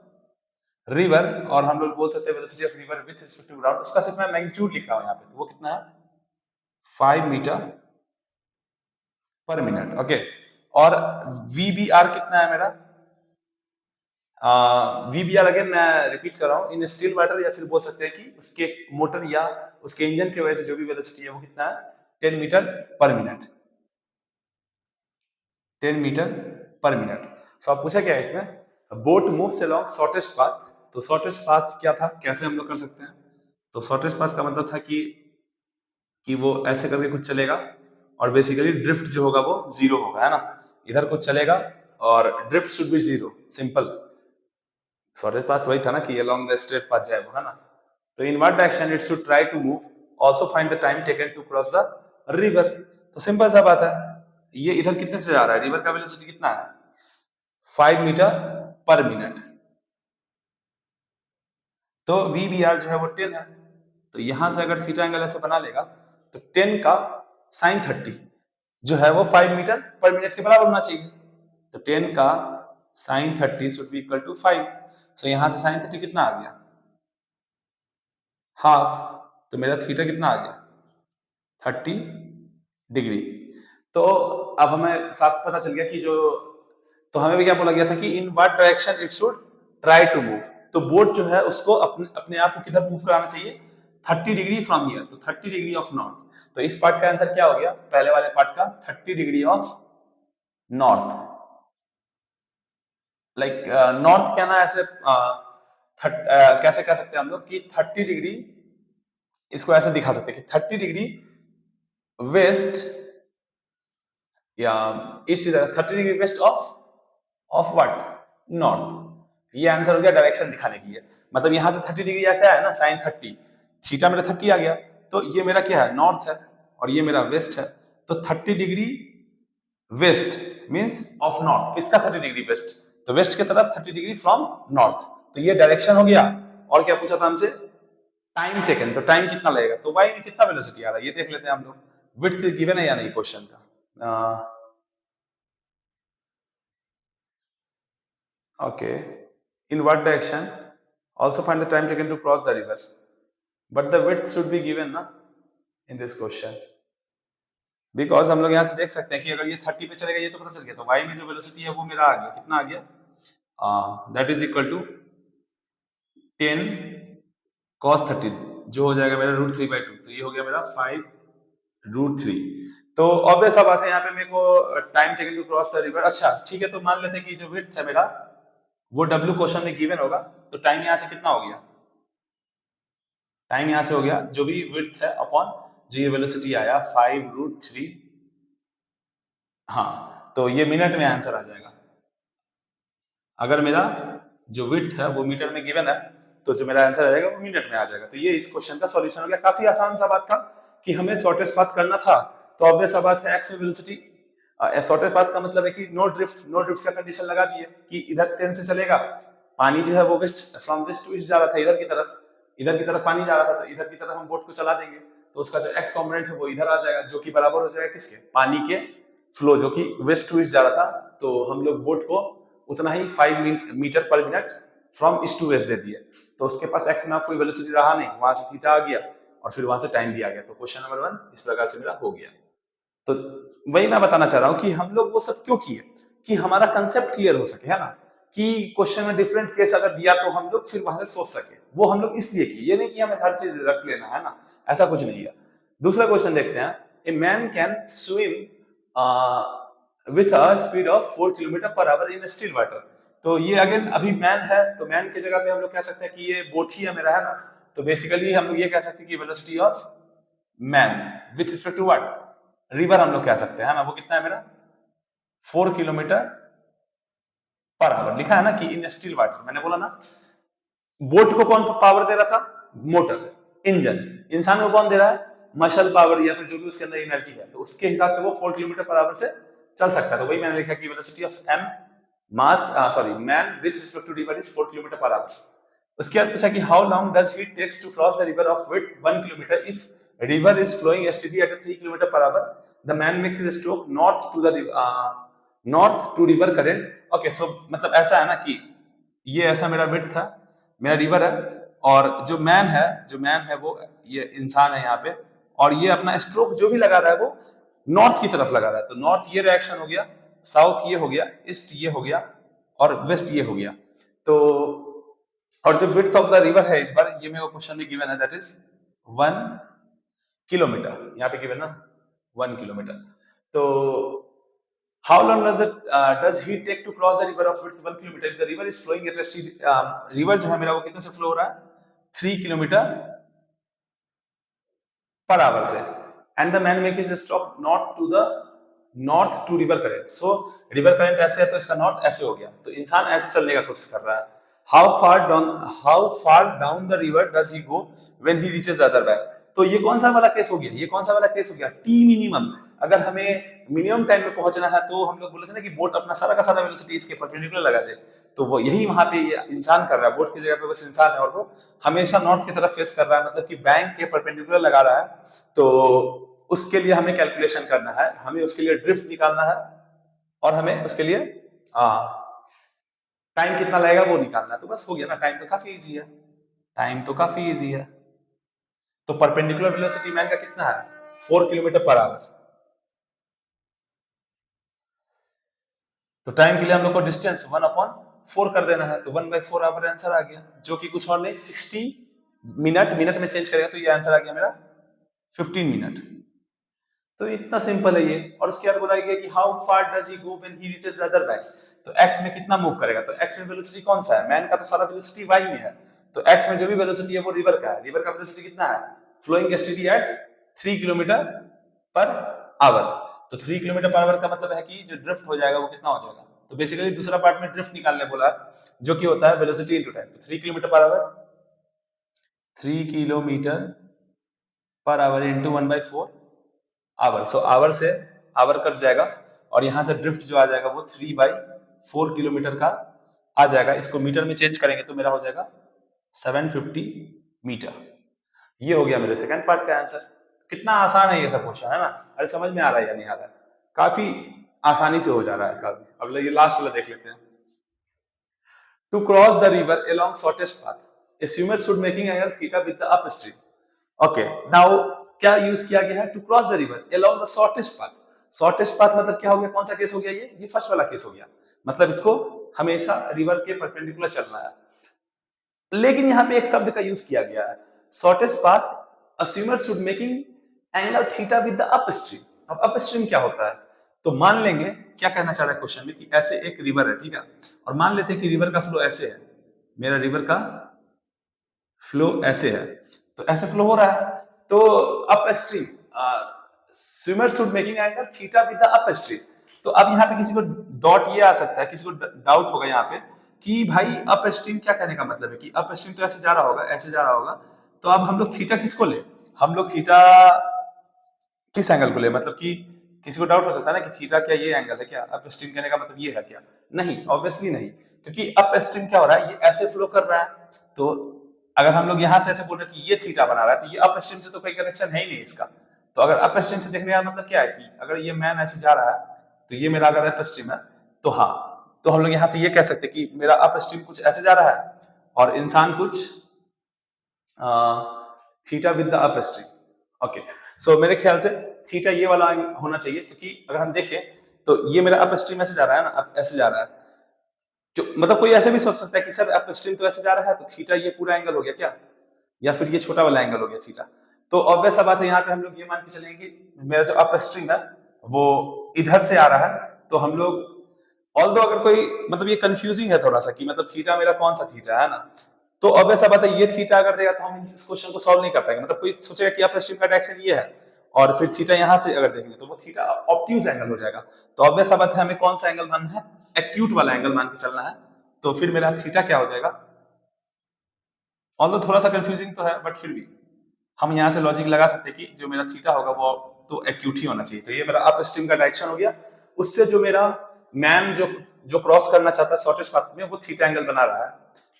रिवर, और हम लोग बोल सकते हैं velocity of river with respect to ground, उसका सिर्फ मैं मैग्नीट्यूड लिख रहा हूं यहाँ पे, तो वो कितना है? 5 मीटर पर मिनट। ओके, और वीबीआर कितना है मेरा? वीबीआर अगेन मैं रिपीट कर रहा हूं, इन स्टिल वाटर, या फिर बोल सकते हैं कि उसके मोटर या उसके इंजन की वजह से जो भी वेलोसिटी है वो कितना है? 10 metre per minute, 10 metre per minute. So आप पूछा क्या है इसमें? Boat moves along shortest path. तो शॉर्टेस्ट पाथ क्या था, कैसे हम लोग कर सकते हैं? तो शॉर्टेस्ट पाथ का मतलब था कि वो ऐसे करके कुछ चलेगा, और बेसिकली ड्रिफ्ट जो होगा वो जीरो होगा, है ना। इधर कुछ चलेगा और drift should be zero, simple. Shortest path वही था ना कि अलोंग द स्ट्रेट पाथ जाए वो, है ना। तो in what direction it should try to move, also find the time taken to cross the river. तो सिंपल सा बात है, ये इधर कितने से जा रहा है? रिवर का वेलोसिटी कितना है? 5 मीटर पर मिनट। तो वीबीआर जो है वो 10 है, तो यहां से अगर थीटा एंगल ऐसे बना लेगा तो 10 का साइन 30 जो है वो 5 मीटर पर मिनट के बराबर होना चाहिए। तो 10 का sine 30 should be equal to 5। So यहां से साइन 30 कितना आ गया? हाफ। तो मेरा थीटा कितना आ गया? 30 डिग्री। तो अब हमें साफ पता चल गया कि जो, तो हमें भी क्या बोला गया था कि in what direction it should try to move. तो बोट जो है उसको अपने अपने आप को किधर मूव कराना चाहिए? 30 डिग्री फ्रॉम हियर, तो 30 डिग्री ऑफ नॉर्थ। तो इस पार्ट का आंसर क्या हो गया? पहले वाले पार्ट का 30 degree of north. Like north क्या ना, ऐसे कैसे कह सकते हैं हम लोग कि 30 डिग्री, इसको ऐसे दिखा सकते हैं कि 30 डिग्री वेस्ट या east, 30 degree west of what? North. ये आंसर हो गया डायरेक्शन दिखाने के लिए। मतलब यहां से 30 डिग्री ऐसे है ना, साइन 30, थीटा मेरा 30 आ गया, तो ये मेरा क्या है? नॉर्थ है, और ये मेरा वेस्ट है। तो 30 degree west means of north. किसका 30 डिग्री वेस्ट? तो वेस्ट की तरफ 30 डिग्री फ्रॉम नॉर्थ। तो ये डायरेक्शन हो गया। और क्या पूछा था हमसे? Time taken. तो टाइम कितना लगेगा? तो वाई में कितना वेलोसिटी आ रहा है ये देख लेते हैं हम लोग। विड्थ गिवन है या नहीं क्वेश्चन का? Okay. In what direction? Also find the time taken to cross the river. But the width should be given na in this question. Because हम लोग यहाँ से देख सकते हैं कि अगर ये 30 पे चलेगा, ये तो पता चल गया, तो y में जो वेलोसिटी है वो मेरा आ गया, कितना आ गया? That is equal to 10 cos 30, जो हो जाएगा मेरा √3/2। तो ये हो गया मेरा 5 √3। तो ऑब्वियस सा बात है, यहाँ पे मेरे को time taken to cross the river. अच्छा ठीक है, तो मान लेते हैं कि जो विड्थ है मेरा वो W क्वेश्चन में गिवन होगा, तो टाइम यहाँ से कितना हो गया? टाइम यहां से हो गया जो भी विड्थ है अपॉन जो ये वेलोसिटी आया 5√3। हाँ, तो ये मिनट में आंसर आ जाएगा। अगर मेरा जो विड्थ है वो मीटर में गिवन है तो जो मेरा आंसर आ जाएगा वो मिनट में आ जाएगा। तो ये इस क्वेश्चन का सॉल्यूशन हो गया। काफी आसान सा बात था कि हमें शॉर्टेस्ट पाथ करना था, तो ऑब्वियस सा बात है एक्स में वेलोसिटी। शॉर्टेस्ट पाथ का मतलब है कि नो ड्रिफ्ट का कंडीशन लगा दिए कि इधर 10 से चलेगा, पानी जो है वो west from west to east जा रहा था, इधर की तरफ पानी जा रहा था, तो इधर की तरफ हम बोट को चला देंगे, तो उसका जो एक्स कॉम्पोनेंट है वो इधर आ जाएगा, जो कि बराबर हो जाएगा किसके, पानी के फ्लो जो कि वेस्ट टू ईस्ट जा रहा था, तो हम लोग बोट को उतना ही 5 metre per minute from east to west दे दिए, तो उसके पास एक्स में कोई वेलोसिटी रहा नहीं, वहां से थीटा आ गया और फिर वहां से टाइम दिया गया। तो क्वेश्चन नंबर 1 इस प्रकार से मेरा हो गया। तो वही मैं बताना चाह रहा हूं कि हम लोग वो सब क्यों किए कि हमारा कंसेप्ट क्लियर हो सके, है ना, कि क्वेश्चन में डिफरेंट केस अगर दिया तो हम लोग फिर वहां से सोच सके, वो हम लोग इसलिए किए, ये नहीं कि हमें हर चीज रख लेना है ना, ऐसा कुछ नहीं है। दूसरा क्वेश्चन देखते हैं, a man can swim with a speed of 4 kilometre per our in still water. तो ये अगेन अभी मैन है, तो मैन की जगह पे हम लोग कह सकते हैं कि ये बोट ही है मेरा, है ना, तो बेसिकली हम लोग ये कह सकते हैं कि velocity of man with respect to what, river हम लोग कह सकते हैं ना, वो कितना है मेरा 4 किलोमीटर पर आवर लिखा है ना कि इन स्टिल वाटर। मैंने बोला ना बोट को कौन पावर दे रहा था, मोटर, इंजन, इंसान को कौन दे रहा है, मसल पावर या फिर जो भी उसके अंदर एनर्जी है, तो उसके हिसाब से वो 4 किलोमीटर पर आवर से चल सकता है। तो वही मैंने लिखा कि velocity of M mass sorry man with respect to river is 4 kilometre per hour. उसके बाद पूछा कि how long does he takes to cross the river of width 1 kilometre if river is flowing steady at 3 kilometre per hour, the man makes his stroke north to river current. Okay, so मतलब ऐसा है ना कि ये ऐसा मेरा width था, मेरा रिवर है, और जो मैन है वो ये इंसान है यहाँ पे, और ये अपना स्ट्रोक जो भी लगा रहा है वो नॉर्थ की तरफ लगा रहा है, तो नॉर्थ ये डायरेक्शन हो गया, साउथ ये हो गया, ईस्ट ये हो गया और वेस्ट ये हो गया। तो और जो विड्थ ऑफ द रिवर है इस बार ये मेरे को क्वेश्चन में गिवन है, दैट इज 1 किलोमीटर, यहाँ पे गिवन ना 1 किलोमीटर। तो how long does he take to cross the river of width 1 kilometer if the river is flowing at a speed, river जो है मेरा वो कितने से फ्लो हो रहा है 3 किलोमीटर पर आवर से, and the man make his stop not to the north to river current. So river current ऐसे है तो इसका नॉर्थ ऐसे हो गया, तो इंसान ऐसे चलने का कोशिश कर रहा है। How far down the river does he go when he reaches the other bank. तो ये कौन सा वाला केस हो गया, ये कौन सा वाला केस हो गया, टी मिनिमम। अगर हमें मिनिमम टाइम में पहुंचना है तो हम लोग बोले थे ना कि बोट अपना सारा का सारा वेलोसिटी इसके परपेंडिकुलर लगा दे, तो वो यही वहां पे ये इंसान कर रहा है, बोट की जगह पे बस इंसान है और वो हमेशा नॉर्थ की तरफ फेस कर रहा है, मतलब कि बैंक के परपेंडिकुलर लगा रहा है। तो उसके लिए हमें कैलकुलेशन करना है, हमें उसके लिए ड्रिफ्ट निकालना है, और हमें उसके लिए टाइम कितना लगेगा वो निकालना है। तो बस हो गया ना, टाइम तो काफी इजी है, टाइम तो काफी इजी है। तो परपेंडिकुलर वेलोसिटी मैन का कितना है 4 किलोमीटर पर आवर। तो टाइम के लिए हम लोग को डिस्टेंस 1/4 कर देना है, तो 1/4 आवर आंसर आ गया, जो कि कुछ और नहीं 60 मिनट में चेंज करेगा तो ये आंसर आ गया मेरा 15 मिनट। तो इतना सिंपल है ये। और उसके बाद बोला गया कि how far does he go when he reaches the other bank. तो x में कितना मूव करेगा, तो x में वेलोसिटी कौन सा है, मैन का तो सारा वेलोसिटी y में है, तो x में जो भी वेलोसिटी है वो रिवर का है, रिवर का वेलोसिटी कितना है, flowing steady at 3 kilometre per hour. तो 3 किलोमीटर पर आवर का मतलब है कि जो ड्रिफ्ट हो जाएगा वो कितना हो जाएगा, तो बेसिकली दूसरा पार्ट में ड्रिफ्ट निकालने बोला जो कि होता है वेलोसिटी इनटू टाइम। तो 3 kilometre per hour 3 kilometre per hour into 1/4 hour. So hour से आवर कट जाएगा और यहां से ड्रिफ्ट जो आ जाएगा वो 3/4 किलोमीटर का आ जाएगा। इसको मीटर में चेंज करेंगे तो मेरा हो जाएगा 750 मीटर। ये हो गया मेरे सेकंड पार्ट का आंसर। कितना आसान है ये सब क्वेश्चन, है ना, अरे समझ में आ रहा है या नहीं आ रहा है, काफी आसानी से हो जा रहा है काफी। अब ये लास्ट वाला देख लेते हैं। To cross the river along shortest path, a swimmer should making angle theta with the upstream. Okay, now क्या यूज किया गया है, to cross the river along the shortest path। shortest path मतलब क्या हो गया, कौन सा केस हो गया, ये फर्स्ट वाला केस हो गया, मतलब इसको हमेशा रिवर के परपेंडिकुलर चलना है। लेकिन यहाँ पे एक शब्द का यूज किया गया है, shortest path a swimmer should making angle theta with the upstream। अब अपस्ट्रीम क्या होता है, तो मान लेंगे क्या कहना चाह रहा है क्वेश्चन में कि ऐसे एक रिवर है, ठीक है, और मान लेते हैं कि रिवर का फ्लो ऐसे है, मेरा रिवर का फ्लो ऐसे है, तो ऐसे फ्लो हो रहा है। तो up stream swimmer should making angle theta with the upstream. तो अब यहाँ पे किसी को डॉट ये आ सकता है, किसी को डाउट होगा यहाँ पे कि भाई अप स्ट्रीम क्या कहने का मतलब है कि अप स्ट्रीम तो ऐसे जा रहा होगा, ऐसे जा रहा होगा, तो अब हम लोग थीटा किसको ले, हम लोग थीटा किस एंगल को ले, मतलब कि किसी को डाउट हो सकता है ना कि थीटा क्या ये एंगल है क्या, अप स्ट्रीम कहने का मतलब ये है क्या, नहीं, ऑब्वियसली नहीं, क्योंकि अप स्ट्रीम क्या हो रहा है, ये ऐसे फ्लो कर रहा है। तो अगर हम लोग यहाँ से ऐसे बोल रहे हैं कि ये थीटा बना रहा है, तो ये अप स्ट्रीम से तो कोई कनेक्शन है ही नहीं इसका। तो अगर अप स्ट्रीम से देखने का मतलब क्या है कि अगर ये मैन ऐसे जा रहा है, तो ये मेरा अगर अप स्ट्रीम है, तो हाँ, तो हम लोग यहाँ से ये कह सकते हैं कि मेरा अप स्ट्रीम कुछ ऐसे जा रहा है और इंसान कुछ theta with the upstream. Okay, so मेरे ख्याल से थीटा ये वाला होना चाहिए, क्योंकि अगर हम देखें तो ये मेरा अप स्ट्रीम ऐसे जा रहा है ना, अब ऐसे जा रहा है, जो मतलब कोई ऐसे भी सोच सकता है कि सर अप स्ट्रीम तो ऐसे जा रहा है, तो थीटा ये पूरा एंगल हो गया क्या, या फिर ये छोटा वाला एंगल हो गया थीटा। तो ऑब्वियस सा बात है, यहाँ पे हम लोग ये मान के चलेंगे कि मेरा जो अप स्ट्रीम है वो इधर से आ रहा है, तो हम लोग ऑल्दो अगर कोई मतलब ये कंफ्यूजिंग है थोड़ा सा कि मतलब थीटा मेरा कौन सा थीटा है ना, तो ऑब्वियस सा बात है ये थीटा अगर देगा तो हम इस क्वेश्चन को सॉल्व नहीं कर पाएंगे। मतलब कोई सोचेगा कि अप स्ट्रीम का डायरेक्शन ये है और फिर थीटा यहाँ से अगर देखेंगे तो वो थीटा ऑब्ट्यूज एंगल हो जाएगा। तो ऑब्वियस सा बात है हमें कौन सा एंगल मानना है, एक्यूट वाला एंगल मान के चलना है। तो फिर मेरा थीटा क्या हो जाएगा, ऑल्दो थोड़ा सा कंफ्यूजिंग तो है बट फिर भी हम यहाँ से लॉजिक लगा सकते हैं कि जो मेरा थीटा होगा वो तो एक्यूट ही होना चाहिए। तो ये मेरा अप स्ट्रीम का डायरेक्शन हो गया, उससे जो मेरा मैन जो जो क्रॉस करना चाहता है शॉर्टेस्ट पाथ में, वो थीटा एंगल बना रहा है।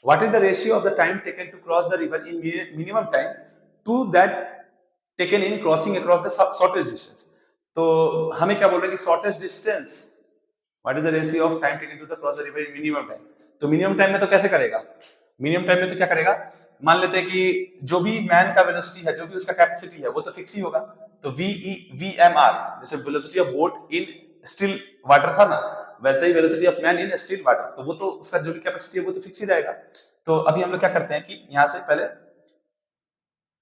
What is the ratio of the time taken to cross the river in minimum time to that taken in crossing across the shortest distance. तो हमें क्या बोल रहे हैं कि shortest distance, what is the ratio of time taken to the cross the river in minimum time. तो minimum time में तो कैसे करेगा, मिनिमम टाइम में तो क्या करेगा, मान लेते हैं कि जो भी मैन का वेलोसिटी है, जो भी उसका कैपेसिटी है, वो तो फिक्स ही होगा। तो VMR, जैसे velocity of boat in still water था ना, वैसे ही velocity of man in still water, तो वो तो उसका जो भी कैपेसिटी है वो तो फिक्स ही रहेगा। तो अभी हम लोग क्या करते हैं कि यहाँ से पहले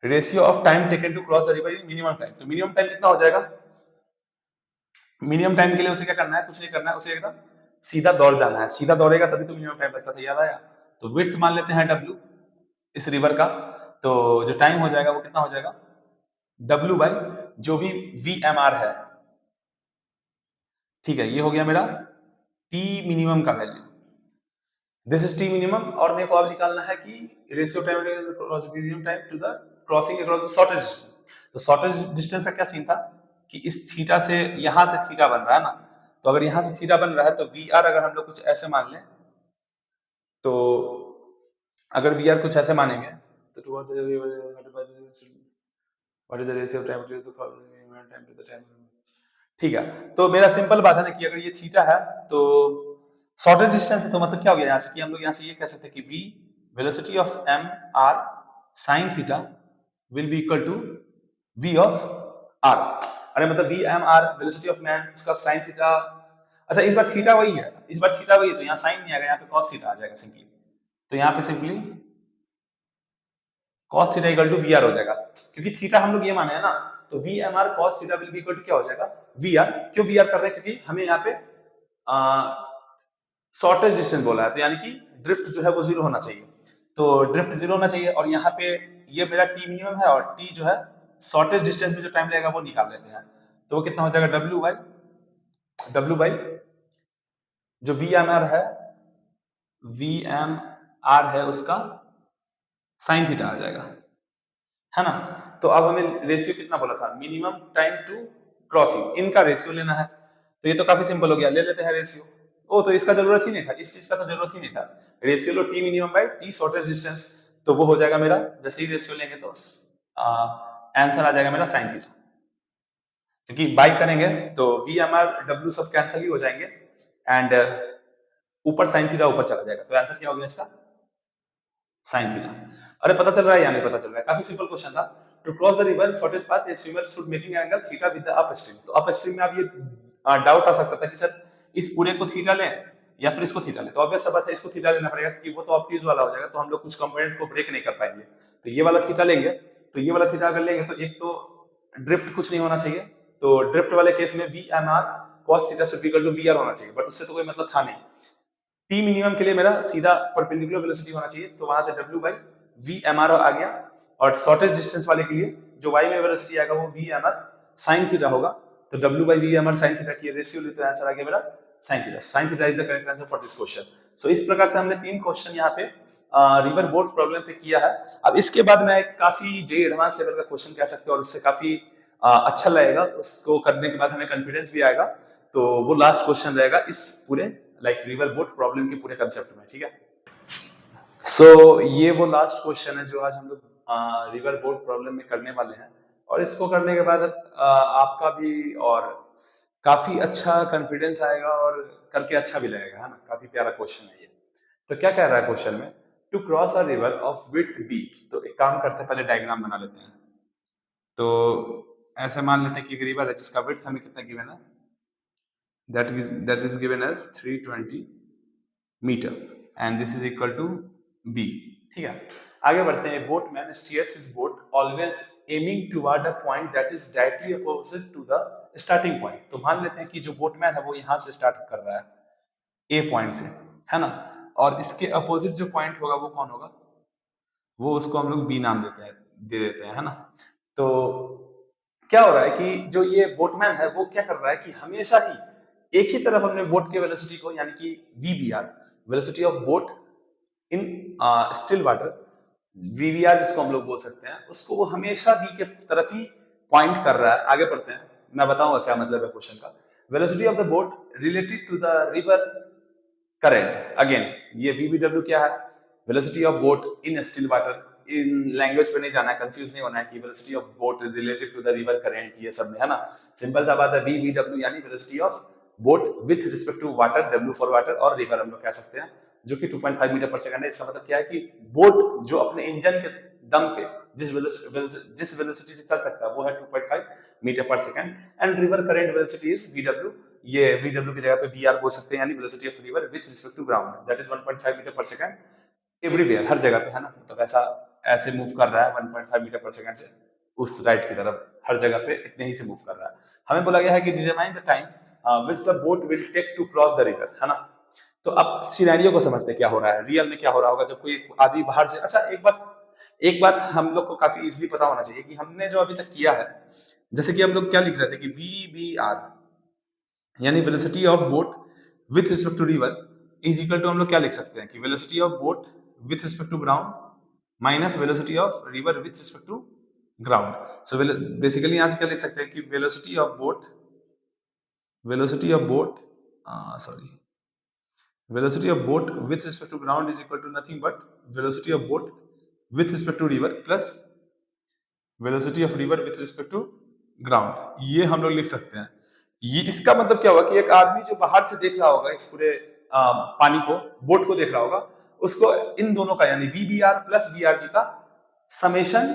ratio of time taken to cross the river in minimum time, तो मिनिमम टाइम कितना हो जाएगा, मिनिमम टाइम के लिए उसे क्या करना है, कुछ नहीं करना है, उसे एकदम सीधा दौड़ जाना है, सीधा दौड़ेगा तभी तो मिनिमम टाइम लगता था, याद आया। तो विड्थ मान लेते हैं W इस रिवर का, तो जो टाइम हो जाएगा वो कितना हो जाएगा, W बाई जो भी VMR है, ठीक है, ये हो गया मेरा T मिनिमम का value, this is T minimum. और मेरे को अब निकालना है कि ratio time cross minimum time to the crossing across the shortest distance. तो शॉर्टेस्ट डिस्टेंस का क्या सीन था कि इस थीटा से यहां से थीटा बन रहा है ना, तो अगर यहां से थीटा बन रहा है तो VR अगर हम लोग कुछ ऐसे मान लें, तो अगर VR कुछ ऐसे मानेंगे तो towards what is the ratio of time to the time to the time, ठीक है। तो मेरा सिंपल बात है ना कि अगर ये थीटा है तो शॉर्टेस्ट डिस्टेंस है, तो मतलब क्या हो गया यहाँ से कि हम लोग यहाँ से ये कह सकते हैं कि V velocity of MR sin theta will be equal to V of R। अरे मतलब VMR वेलोसिटी ऑफ मैन, उसका sin थीटा, अच्छा इस बार थीटा वही है, इस बार थीटा वही है, तो यहाँ साइन नहीं आएगा, यहाँ पे cos थीटा आ जाएगा सिंपली। तो यहाँ पे simply cos theta equal to VR हो जाएगा, क्योंकि थीटा हम लोग ये माने है ना, तो VMR cos theta will be equal to क्या हो जाएगा, VR। क्यों VR कर रहे हैं, क्योंकि हमें यहाँ पे शॉर्टेस्ट डिस्टेंस बोला है, तो यानी कि ड्रिफ्ट जो है वो 0 होना चाहिए, तो ड्रिफ्ट 0 होना चाहिए। और यहाँ पे ये मेरा T मिनिमम है और T जो है शॉर्टेस्ट डिस्टेंस में जो टाइम लगेगा वो निकाल लेते हैं, तो वो कितना हो जाएगा, W बाई जो VMR है, VMR है उसका साइन थीटा आ जाएगा, है ना। तो अब हमें रेशियो कितना बोला था, मिनिमम टाइम टू क्रॉसिंग, इनका रेशियो लेना है। तो ये तो काफी सिंपल हो गया, ले लेते हैं रेशियो। ओ तो इसका जरूरत ही नहीं था, इस चीज का तो जरूरत ही नहीं था, ratio low T minimum by T shortest distance, तो वो हो जाएगा मेरा, जैसे ही रेशियो लेंगे तो आंसर आ जाएगा मेरा साइन थीटा, क्योंकि बाई करेंगे तो VMR W सब कैंसिल ही हो जाएंगे एंड ऊपर साइन थीटा ऊपर चला जाएगा, तो आंसर क्या हो गया इसका, साइन थीटा। अरे पता चल रहा है या नहीं पता चल रहा है, काफी सिंपल क्वेश्चन था। To cross the river shortest path a swimmer should making angle theta with the upstream. तो अप स्ट्रीम में आप ये डाउट आ सकता था कि सर इस पूरे को थीटा लें या फिर इसको थीटा लें, तो ऑब्वियस सा बात है इसको थीटा लेना पड़ेगा, क्योंकि वो तो ऑब्ट्यूज वाला हो जाएगा, तो हम लोग कुछ कंपोनेंट को ब्रेक नहीं कर पाएंगे। तो ये वाला थीटा लेंगे, तो ये वाला थीटा अगर लेंगे तो एक तो ड्रिफ्ट कुछ नहीं होना चाहिए, तो ड्रिफ्ट वाले केस में VMR cos theta should be equal to VR होना चाहिए, बट उससे तो कोई मतलब था नहीं। T मिनिमम के लिए मेरा सीधा परपेंडिकुलर वेलोसिटी होना चाहिए, तो वहां से W बाई VMR आ गया, और शॉर्टेस्ट डिस्टेंस वाले के लिए जो y में वेलोसिटी आएगा वो v mr sin थीटा होगा। तो w by v mr sin theta की रेशियो लेते हैं, आंसर आ गया मेरा sin theta. sin theta is the correct answer for this question. सो इस प्रकार से हमने 3 क्वेश्चन यहाँ पे रिवर बोट प्रॉब्लम पे किया है। अब इसके बाद मैं काफी जे एडवांस लेवल का क्वेश्चन कह सकते हैं और उससे काफी अच्छा लगेगा, उसको करने के बाद हमें कॉन्फिडेंस भी आएगा। तो वो लास्ट क्वेश्चन रहेगा इस पूरे लाइक रिवर बोट प्रॉब्लम के पूरे कंसेप्ट में, ठीक है। सो ये वो लास्ट क्वेश्चन है जो आज हम लोग रिवर बोट प्रॉब्लम में करने वाले हैं, और इसको करने के बाद आपका भी और काफी अच्छा कॉन्फिडेंस आएगा और करके अच्छा भी लगेगा, है ना। काफी प्यारा क्वेश्चन है ये। तो क्या कह रहा है क्वेश्चन में, to cross a river of width b। तो एक काम करते हैं, पहले डायग्राम बना लेते हैं। तो ऐसे मान लेते हैं कि एक रिवर है जिसका विड्थ हमें कितना गिवन है, that is given as 320 metre and this is equal to b, ठीक है। आगे बढ़ते हैं। Boatman steers his boat always aiming toward a point that is directly opposite to the starting point. तो मान लेते हैं कि जो बोटमैन है वो यहाँ से स्टार्ट कर रहा है ए पॉइंट से, है ना, और इसके अपोजिट जो पॉइंट होगा वो कौन होगा, वो उसको हम लोग बी नाम दे देते हैं, है ना। तो क्या हो रहा है कि जो ये बोटमैन है वो क्या कर रहा है कि हमेशा ही एक ही तरफ अपने बोट के वेलोसिटी को, यानी कि VBR, velocity of boat in still water, VVR जिसको हम लोग बोल सकते हैं, उसको वो हमेशा बी के तरफ ही पॉइंट कर रहा है। आगे बढ़ते हैं, मैं बताऊंगा क्या मतलब है क्वेश्चन का। Velocity of the boat related to the river current. Again ये वीबीडब्ल्यू क्या है, velocity of boat in still water. इन लैंग्वेज पे नहीं जाना है, कंफ्यूज नहीं होना है कि velocity of boat related to the river current, ये सब में, है ना। सिंपल सा बात है, वीबीडब्ल्यू यानी velocity of boat with respect to water, W for water, और रिवर हम लोग कह सकते हैं, जो कि 2.5 मीटर पर सेकंड है। इसका मतलब क्या है कि बोट जो अपने इंजन के दम पे जिस वेलोसिटी से चल सकता है वो है 2.5 metre per second, and river current velocity is VW. ये वीडब्ल्यू की जगह पे वीआर बोल सकते हैं, यानी velocity of river with respect to ground, that is 1.5 metre per second everywhere, हर जगह पे, है ना। तो ऐसा ऐसे मूव कर रहा है 1.5 मीटर पर सेकंड से उस राइट की तरफ, हर जगह पे इतने ही से मूव कर रहा है। हमें बोला गया है कि determine the time which the boat will take to cross the river, है ना। तो अब सिनेरियो को समझते हैं क्या हो रहा है, रियल में क्या हो रहा होगा जब कोई आदमी बाहर से। अच्छा, एक बात हम लोग को काफी इजीली पता होना चाहिए कि हमने जो अभी तक किया है, जैसे कि हम लोग क्या लिख रहे थे कि वीबीआर यानी velocity of boat with respect to river is equal to, हम लोग क्या लिख सकते हैं कि velocity of boat with respect to ground minus velocity of river with respect to ground. So basically यहां से क्या लिख सकते हैं कि velocity of boat velocity of boat with respect to ground is equal to nothing but velocity of boat with respect to river plus velocity of river with respect to ground। ये हम लोग लिख सकते हैं। ये इसका मतलब क्या होगा कि एक आदमी जो बाहर से देख रहा होगा इस पूरे पानी को, बोट को देख रहा होगा, उसको इन दोनों का यानी वीबीआर प्लस वीआरजी का समेशन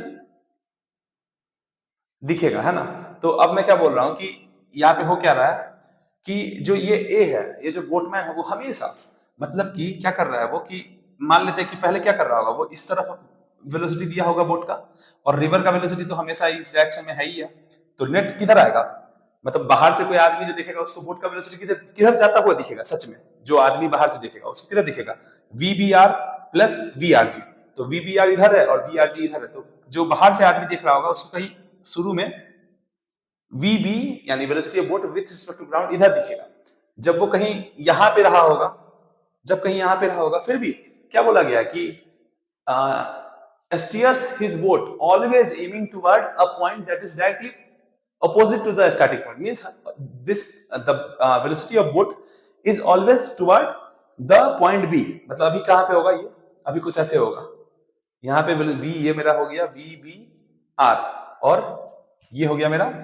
दिखेगा, है ना। तो अब मैं क्या बोल रहा हूं कि यहाँ पे हो क्या रहा है कि जो ये ए है, ये जो बोटमैन है, वो हमेशा मतलब कि क्या कर रहा है वो, कि मान लेते हैं कि पहले क्या कर रहा होगा, वो इस तरफ वेलोसिटी दिया होगा बोट का, और रिवर का वेलोसिटी तो हमेशा इस डायरेक्शन में है ही है। तो नेट किधर आएगा, मतलब बाहर से कोई आदमी जो देखेगा उसको बोट का वेलोसिटी किधर किधर जाता हुआ दिखेगा। सच में जो आदमी बाहर से देखेगा उसको किधर दिखेगा, वीबीआर प्लस वीआरजी। तो वीबीआर इधर है और वीआरजी इधर है, तो जो बाहर से आदमी देख रहा होगा उसको कहीं शुरू में VB यानी velocity of boat with respect to ground इधर दिखेगा। जब वो कहीं यहां पे रहा होगा, फिर भी क्या बोला गया कि steers his boat always aiming toward a point that is directly opposite to the static point, means this the velocity of boat is always toward the point B। मतलब अभी कहां पे होगा ये, अभी कुछ ऐसे होगा, यहाँ पे V ये मेरा हो गया VBR, और ये हो गया मेरा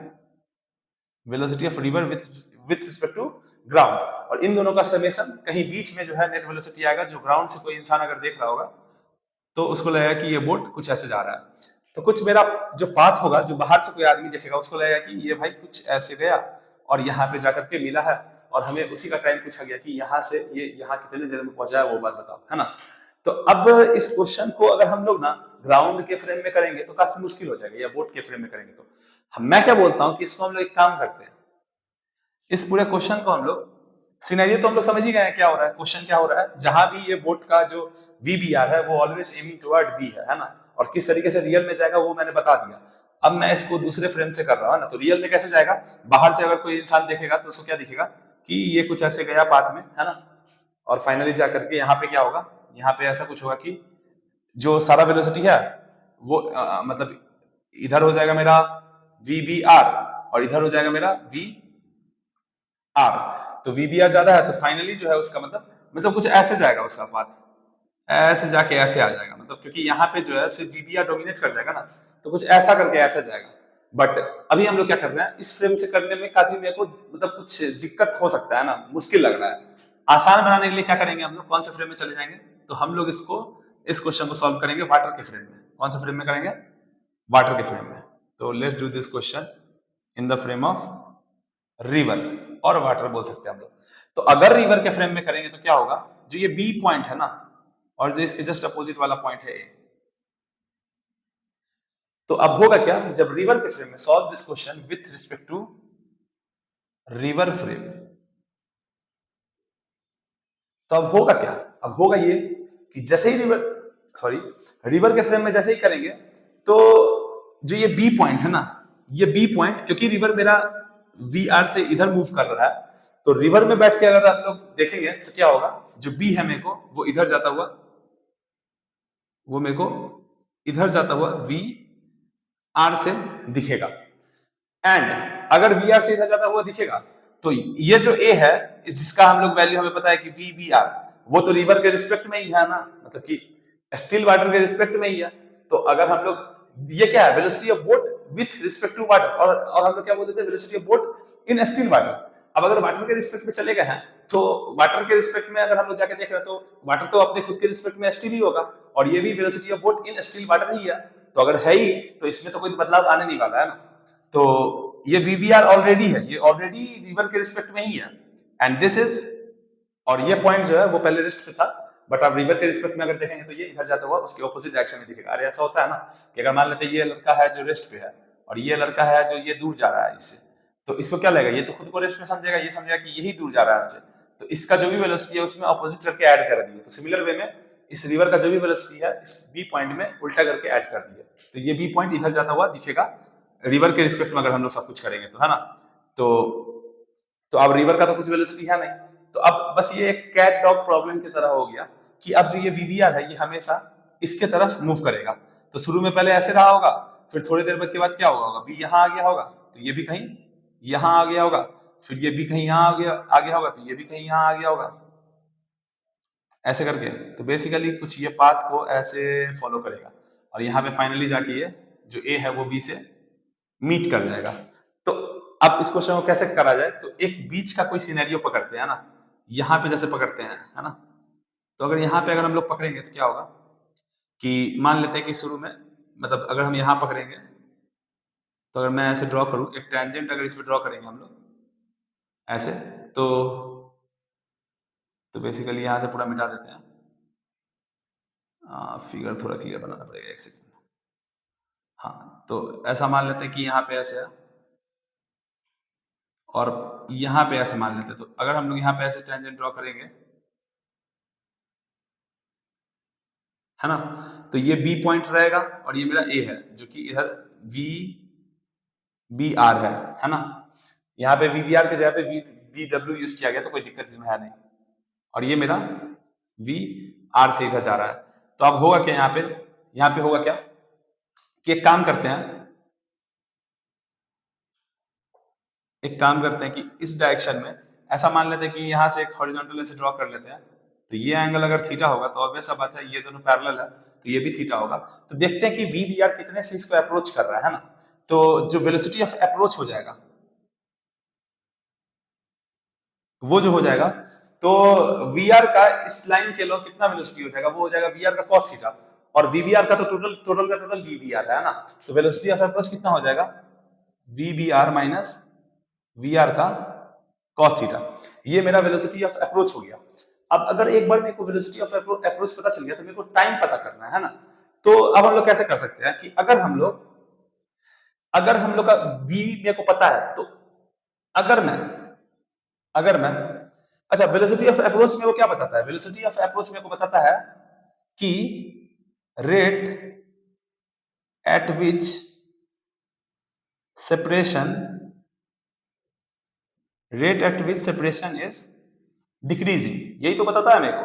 velocity of river with respect to ground, और इन दोनों का समेशन कहीं बीच में जो है नेट वेलोसिटी आएगा। जो ग्राउंड से कोई इंसान अगर देख रहा होगा तो उसको लगेगा कि ये बोट कुछ ऐसे जा रहा है। तो कुछ मेरा जो पाथ होगा, जो बाहर से कोई आदमी देखेगा उसको लगेगा कि ये भाई कुछ ऐसे गया और यहाँ पे जाकर के मिला है, और हमें उसी का टाइम पूछा गया कि यहाँ से ये यहाँ कितनी देर में पहुंचा है, वो बात बताओ, है ना। तो अब इस क्वेश्चन को अगर हम लोग ना ग्राउंड के फ्रेम में करेंगे तो काफी मुश्किल हो जाएगा, या बोट के फ्रेम में करेंगे तो मैं क्या बोलता हूं कि इसको हम लोग एक काम करते हैं, इस पूरे क्वेश्चन को हम लोग, सिनेरियो तो हम लोग समझ ही गए क्या हो रहा है, क्वेश्चन क्या हो रहा है, जहां भी ये बोट का जो वीबीआर है वो ऑलवेज एमिंग टुवर्ड बी है ना, और किस तरीके से रियल में जाएगा वो मैंने बता दिया। अब मैं इसको दूसरे फ्रेम से कर रहा हूँ ना, तो रियल में कैसे जाएगा, बाहर से अगर कोई इंसान देखेगा तो उसको क्या दिखेगा कि ये कुछ ऐसे गया पाथ में, है ना, और फाइनली जाकर के यहाँ पे क्या होगा, यहाँ पे ऐसा कुछ होगा कि जो सारा वेलोसिटी है वो मतलब इधर हो जाएगा मेरा वी बी आर और इधर हो जाएगा मेरा वी आर। तो वी बी आर ज्यादा है तो फाइनली जो है उसका मतलब कुछ ऐसे जाएगा उसका पाथ, ऐसे जाके ऐसे आ जाएगा, मतलब क्योंकि यहाँ पे जो है सिर्फ वी बी आर डोमिनेट कर जाएगा ना, तो कुछ ऐसा करके ऐसे जाएगा। बट अभी हम लोग क्या कर रहे हैं, इस फ्रेम से करने में काफी मेरे को मतलब कुछ दिक्कत हो सकता है ना, मुश्किल लग रहा है। आसान बनाने के लिए क्या करेंगे हम लोग, कौन से फ्रेम में चले जाएंगे, तो हम लोग इस क्वेश्चन को सॉल्व करेंगे वाटर के फ्रेम में। कौन से फ्रेम में करेंगे, वाटर के फ्रेम में। तो let's do this question in the frame of river और वाटर बोल सकते हैं हम लोग। तो अगर रिवर के फ्रेम में करेंगे तो क्या होगा, जो ये बी पॉइंट है ना और जो इसके जस्ट अपोजिट वाला पॉइंट है ए, तो अब होगा क्या, जब रिवर के फ्रेम में solve this question with respect to river frame, तो अब होगा क्या, अब होगा ये कि जैसे ही रिवर के फ्रेम में जैसे ही करेंगे तो जो ये बी पॉइंट है ना, ये बी पॉइंट क्योंकि रिवर मेरा वी आर से इधर मूव कर रहा है, तो रिवर में बैठ के अगर आप लोग देखेंगे तो क्या होगा, जो बी है मेरे को वो इधर जाता हुआ, वो मेरे को इधर जाता हुआ वी आर से दिखेगा। एंड अगर वी आर से इधर जाता हुआ दिखेगा तो ये जो ए है जिसका हम लोग वैल्यू हमें पता है कि वी बी आर, वो तो रिवर के रिस्पेक्ट में ही है ना, मतलब कि स्टिल वाटर के रिस्पेक्ट में ही है। तो अगर हम लोग ये क्या है, velocity of boat with respect to water, और हम लोग क्या बोलते थे, velocity of boat in still water. अब अगर वाटर के रिस्पेक्ट में चले गए हैं तो वाटर के रिस्पेक्ट में अगर हम लोग जाके देख रहे हैं तो वाटर तो अपने खुद के रिस्पेक्ट में स्टिल ही होगा, और ये भी velocity of boat in still water ही है। तो अगर है ही तो इसमें तो कोई बदलाव आने नहीं वाला है ना। तो ये वीबीआर ऑलरेडी है, ये ऑलरेडी रिवर के रिस्पेक्ट में ही है, एंड दिस इज, और ये पॉइंट जो है वो पहले रेस्ट पे था, बट आप रिवर के रिस्पेक्ट में अगर देखेंगे तो ये इधर जाता हुआ उसके ऑपोजिट डायरेक्शन में दिखेगा। अरे ऐसा होता है ना कि अगर मान लेते हैं ये लड़का है जो रेस्ट पे है और ये लड़का है जो ये दूर जा रहा है इससे, तो इसको क्या लगेगा, ये तो खुद को रेस्ट में समझेगा, ये समझेगा कि यही दूर जा रहा है हमसे, तो इसका जो भी वेलोसिटी है उसमें ऑपोजिट करके ऐड कर दिए। तो सिमिलर वे में इस रिवर का जो भी वेलोसिटी है इस बी पॉइंट में उल्टा करके ऐड कर दिया, तो ये बी पॉइंट इधर जाता हुआ दिखेगा रिवर के रिस्पेक्ट में अगर हम लोग सब कुछ करेंगे तो, है ना। तो अब रिवर का तो कुछ वेलोसिटी है नहीं, तो अब बस ये एक कैट डॉग प्रॉब्लम की तरह हो गया कि अब जो ये वीबीआर है ये हमेशा इसके तरफ मूव करेगा। तो शुरू में पहले ऐसे रहा होगा, फिर थोड़ी देर के बाद क्या होगा, बी यहाँ आ गया होगा तो ये भी कहीं यहाँ आ गया होगा, फिर ये भी कहीं यहाँ आ गया होगा तो ये भी कहीं यहाँ आ गया होगा, ऐसे करके। तो बेसिकली कुछ ये पाथ को ऐसे फॉलो करेगा और यहाँ पे फाइनली जाके ये जो ए है वो बी से मीट कर जाएगा। तो अब इस क्वेश्चन को कैसे करा जाए, तो एक बीच का कोई सिनेरियो पकड़ते हैं ना, यहाँ पे जैसे पकड़ते हैं, है ना। तो अगर यहाँ पे अगर हम लोग पकड़ेंगे तो क्या होगा कि मान लेते हैं कि शुरू में मतलब अगर हम यहाँ पकड़ेंगे तो अगर मैं ऐसे ड्रॉ करूं एक टेंजेंट, अगर इस पे ड्रॉ करेंगे हम लोग ऐसे, तो बेसिकली यहाँ से पूरा मिटा देते हैं। फिगर थोड़ा क्लियर बनाना पड़ेगा, एक सेकंड। हाँ, तो ऐसा मान लेते हैं कि यहाँ पे ऐसे है और यहाँ पे ऐसे मान लेते हैं। तो अगर हम लोग यहाँ पे ऐसे टेंजेंट ड्रॉ करेंगे, है ना, तो ये बी पॉइंट रहेगा और ये मेरा ए है जो कि इधर वी बी आर है ना। यहाँ पे वी बी आर के जगह पे वी डब्ल्यू यूज किया गया तो कोई दिक्कत इसमें है नहीं, और ये मेरा वी आर से इधर जा रहा है। तो अब होगा क्या, यहाँ पे होगा क्या कि एक काम करते हैं, कि इस डायरेक्शन में ऐसा मान लेते हैं कि यहाँ से एक हॉरिजॉन्टल ऐसे ड्रॉ कर लेते हैं। तो ये एंगल अगर थीटा होगा तो ऑब्वियस सा बात है ये दोनों पैरेलल है तो ये भी थीटा होगा। तो देखते हैं कि वी बी आर कितने से इसको अप्रोच कर रहा है ना। तो जो वेलोसिटी ऑफ अप्रोच हो जाएगा वो जो हो जाएगा, तो वी आर का इस लाइन के लो कितना वेलोसिटी हो जाएगा, वो हो जाएगा वी आर का cos थीटा, और वी बी आर का तो टोटल वी बी आर है ना। तो वेलोसिटी ऑफ अप्रोच कितना हो जाएगा, V B R minus V R का cos थीटा। ये मेरा वेलोसिटी ऑफ अप्रोच हो गया। अब अगर एक बार मेरे को वेलोसिटी ऑफ अप्रोच पता चल गया तो मेरे को टाइम पता करना है ना। तो अब हम लोग कैसे कर सकते हैं कि अगर हम लोग का बी मेरे को पता है, तो अगर मैं अच्छा, वेलोसिटी ऑफ अप्रोच में वो क्या बताता है, वेलोसिटी ऑफ अप्रोच में को बताता है कि rate at which separation rate at which separation is decreasing, यही तो बताता है मेरे को।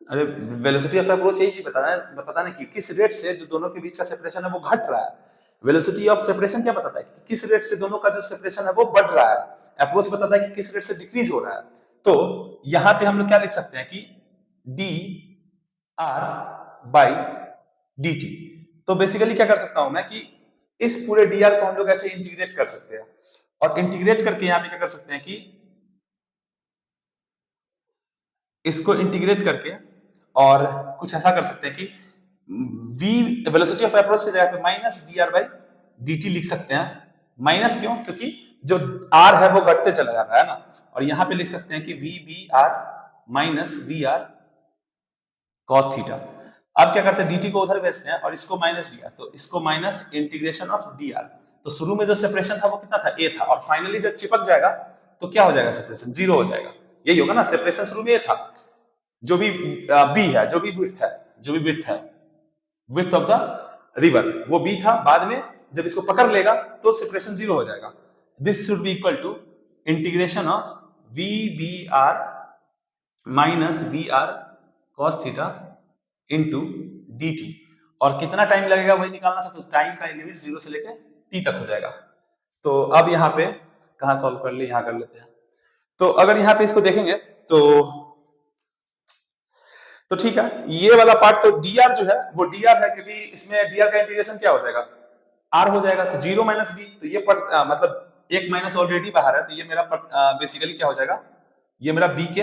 अरे वेलोसिटी ऑफ अप्रोच यही चीज बताता है कि किस रेट से जो दोनों के बीच का सेपरेशन है वो घट रहा है। वेलोसिटी ऑफ सेपरेशन क्या बताता है कि किस रेट से दोनों का जो सेपरेशन है वो बढ़ रहा है। अप्रोच बताता है कि किस रेट से डिक्रीज हो रहा है। तो यहाँ पे हम लोग क्या लिख सकते हैं कि D R by D T. तो बेसिकली क्या कर सकता हूं मैं कि इस पूरे डी आर को हम लोग ऐसे इंटीग्रेट कर सकते हैं, और इंटीग्रेट करके यहाँ पे क्या कर सकते हैं कि इसको इंटीग्रेट करके और कुछ ऐसा कर सकते हैं कि v वेलोसिटी ऑफ अप्रोच की जगह पे minus D R by D T लिख सकते हैं। माइनस क्यों? क्योंकि जो r है वो घटते चला जा रहा है ना। और यहां पे लिख सकते हैं कि V B R minus V R cos theta. अब क्या करते हैं, dt को उधर भेजते हैं और इसको माइनस डी आर, तो इसको minus integration of D R. तो शुरू में जो सेपरेशन था वो कितना था, a था, और फाइनली जब चिपक जाएगा तो क्या हो जाएगा, सेपरेशन जीरो हो जाएगा। यही होगा ना, सेपरेशन शुरू में a था, जो भी b है, जो भी विड्थ है, विड्थ ऑफ द रिवर वो b था। बाद में जब इसको पकड़ लेगा तो सेपरेशन जीरो हो जाएगा। This should be equal to integration of V B R minus V R cos theta into D T. और कितना टाइम लगेगा वही निकालना था, तो टाइम का लिमिट 0 से लेकर t तक हो जाएगा। तो अब यहाँ पे कहाँ सॉल्व कर ले, यहाँ कर लेते हैं। तो अगर यहाँ पे इसको देखेंगे तो ठीक है, ये वाला पार्ट तो dr जो है वो dr है, क्योंकि इसमें dr का इंटीग्रेशन क्या हो जाएगा, r हो जाएगा। तो 0 माइनस बी, तो ये मतलब एक माइनस ऑलरेडी बाहर है, तो ये मेरा बेसिकली क्या हो जाएगा, ये मेरा b के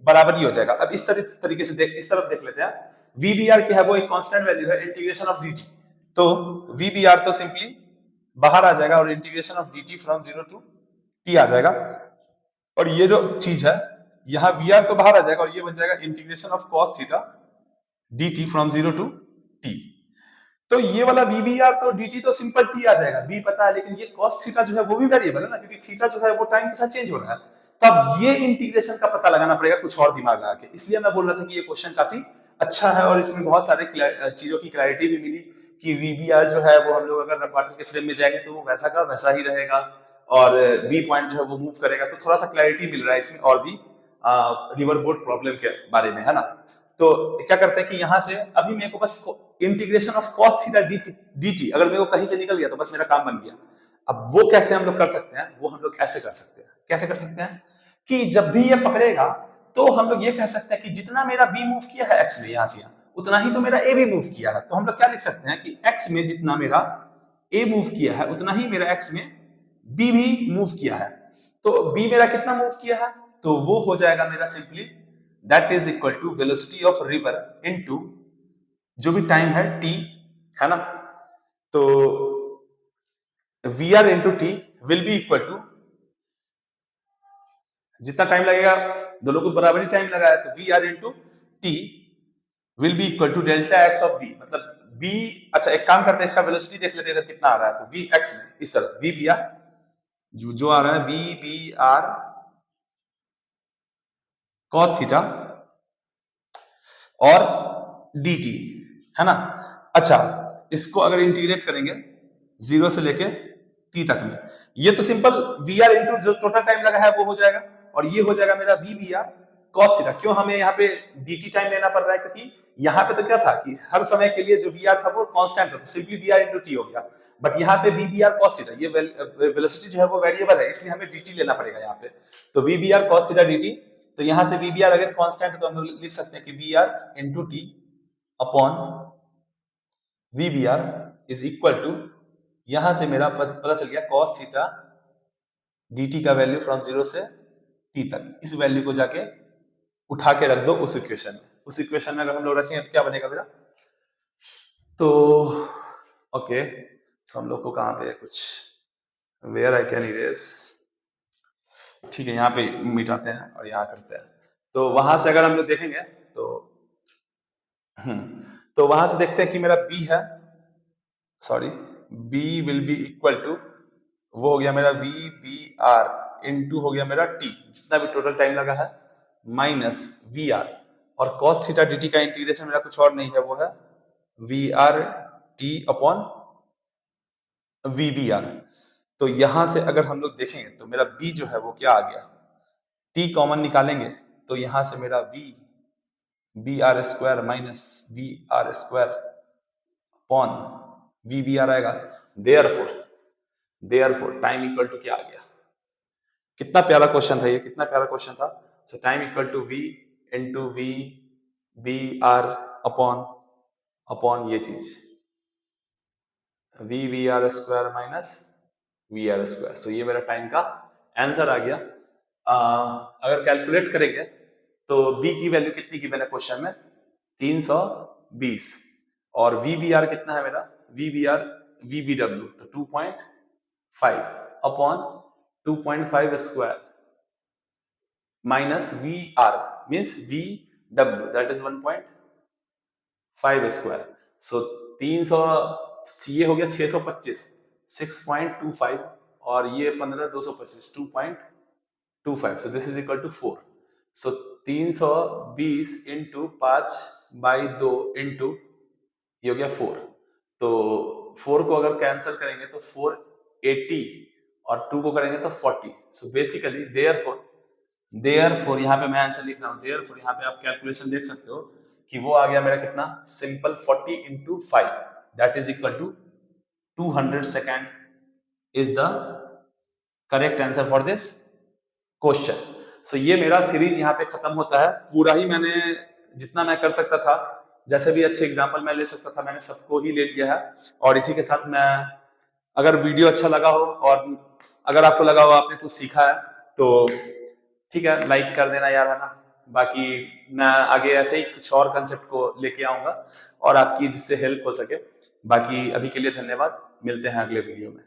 बराबर ही हो जाएगा। अब इस तरीके से इस तरफ देख लेते हैं। vbr क्या है, वो एक कांस्टेंट वैल्यू है, इंटीग्रेशन ऑफ dt। तो vbr तो सिंपली बाहर आ जाएगा और integration of dt from 0 to t आ जाएगा। और ये जो चीज है यहाँ vr तो बाहर आ जाएगा और ये बन जाएगा integration of cos theta dt from 0 to t। तो ये वाला vbr तो dt तो सिंपल t आ जाएगा, b पता है, लेकिन ये cos थीटा जो है वो भी वेरिएबल है ना, क्योंकि थीटा जो है वो टाइम के साथ चेंज हो रहा है। तब ये इंटीग्रेशन का पता लगाना पड़ेगा कुछ और दिमाग लगा के। इसलिए मैं बोल रहा था कि ये क्वेश्चन काफी अच्छा है और इसमें बहुत सारे चीजों की क्लैरिटी भी मिली कि vbr जो है वो हम लोग अगर वाटर के फ्रेम में जाएंगे तो वो वैसा का वैसा ही रहेगा, और बी पॉइंट जो है वो मूव करेगा। तो थोड़ा सा क्लैरिटी मिल रहा है इसमें और भी रिवर बोट प्रॉब्लम के बारे में, है ना। तो क्या करते हैं कि यहाँ से अभी मेरे को बस integration of cos theta dt अगर मेरे को कहीं से निकल गया तो बस मेरा काम बन गया। अब वो कैसे हम लोग कर सकते हैं, वो हम लोग ऐसे कर सकते हैं। कैसे कर सकते हैं कि जब भी ये पकड़ेगा तो हम लोग ये कह सकते हैं कि जितना मेरा b मूव किया है x में यहाँ से यहाँ, उतना ही तो मेरा a भी मूव किया है। तो हम लोग क्या लिख सकते हैं कि x में जितना मेरा a मूव किया है उतना ही मेरा x में b भी मूव किया है। तो b मेरा कितना मूव किया है, तो वो हो जाएगा मेरा simply that is equal to velocity of river into जो भी टाइम है t, है ना। तो vr into T will be equal to, जितना टाइम लगेगा दोनों को बराबर ही टाइम लगा है, तो vr into T will be equal to delta X of b। मतलब b, अच्छा एक काम करते हैं, इसका वेलोसिटी देख लेते हैं इधर कितना आ रहा है। तो v x में इस तरफ v br जो आ रहा है v br cos थीटा और dt, है ना। अच्छा इसको अगर इंटीग्रेट करेंगे 0 से लेके t तक में, ये तो सिंपल vr इंटू जो टोटल टाइम लगा है वो हो जाएगा, और ये हो जाएगा मेरा v br cos थीटा। क्यों हमें यहाँ पे dt टाइम लेना पड़ रहा है, क्योंकि यहाँ पे तो क्या था कि हर समय के लिए जो vr था वो कांस्टेंट था, तो सिंपली vr इंटू t हो गया। बट यहाँ पे v br cos थीटा, ये वेलोसिटी जो है वो वेरिएबल है, इसलिए हमें dt लेना पड़ेगा यहाँ पे। तो v br cos theta dt, तो यहाँ से v br अगर कांस्टेंट है तो हम लोग लिख सकते हैं कि vr into T upon v br is equal to, यहां से मेरा पता चल गया cos थीटा dt का वैल्यू फ्रॉम 0 से t तक। इस वैल्यू को जाके उठा के रख दो उस इक्वेशन में। उस इक्वेशन में अगर हम लोग रखेंगे तो क्या बनेगा मेरा, तो ओके सो हम लोग को कहां पे कुछ वेयर आई कैन इरेज, ठीक है यहाँ पे मिटाते हैं और यहाँ करते हैं। तो वहां से अगर हम लोग देखेंगे तो वहां से देखते हैं कि मेरा b है, sorry b will be equal to, वो हो गया मेरा v b r इंटू हो गया मेरा t, जितना भी टोटल टाइम लगा है, माइनस वी आर, और cos थीटा dt का इंटीग्रेशन मेरा कुछ और नहीं है, वो है V R T upon V B R. तो यहां से अगर हम लोग देखेंगे तो मेरा बी जो है वो क्या आ गया, टी कॉमन निकालेंगे तो यहां से मेरा V B R square minus B R square upon V B R आएगा। देयरफॉर टाइम इक्वल टू क्या आ गया, कितना प्यारा क्वेश्चन था ये, कितना प्यारा क्वेश्चन था। So time equal to V into V B R upon upon ये चीज V V R square minus V R square. So ये मेरा टाइम का आंसर आ गया। अगर कैलकुलेट करेंगे तो बी की वैल्यू कितनी गिवन है क्वेश्चन में, 320, और वी बी आर कितना है मेरा, V B R V B W तो 2.5 upon 2.5 square minus V R means V W that is 1.5 square. So 300, ये हो गया 625, 6.25, और ये 15 225 2.25, so this is equal to 4। So 320 into 5/2 into ये हो गया 4। तो 4 को अगर कैंसिल करेंगे तो 480 और 2 को करेंगे तो 40। सो बेसिकली देयरफॉर यहाँ पे मैं आंसर लिख रहा हूँ, देयरफॉर यहाँ पे आप कैलकुलेशन देख सकते हो कि वो आ गया मेरा कितना, simple 40 into 5 that is equal to 200 second is the correct answer for this question. So ये मेरा सीरीज यहाँ पे खत्म होता है, पूरा ही मैंने जितना मैं कर सकता था, जैसे भी अच्छे एग्जाम्पल मैं ले सकता था मैंने सबको ही ले लिया है। और इसी के साथ मैं, अगर वीडियो अच्छा लगा हो और अगर आपको लगा हो आपने कुछ सीखा है तो ठीक है, लाइक कर देना यार, है ना। बाकी मैं आगे ऐसे ही कुछ और कंसेप्ट को लेके आऊंगा और आपकी जिससे हेल्प हो सके। बाकी अभी के लिए धन्यवाद, मिलते हैं अगले वीडियो में।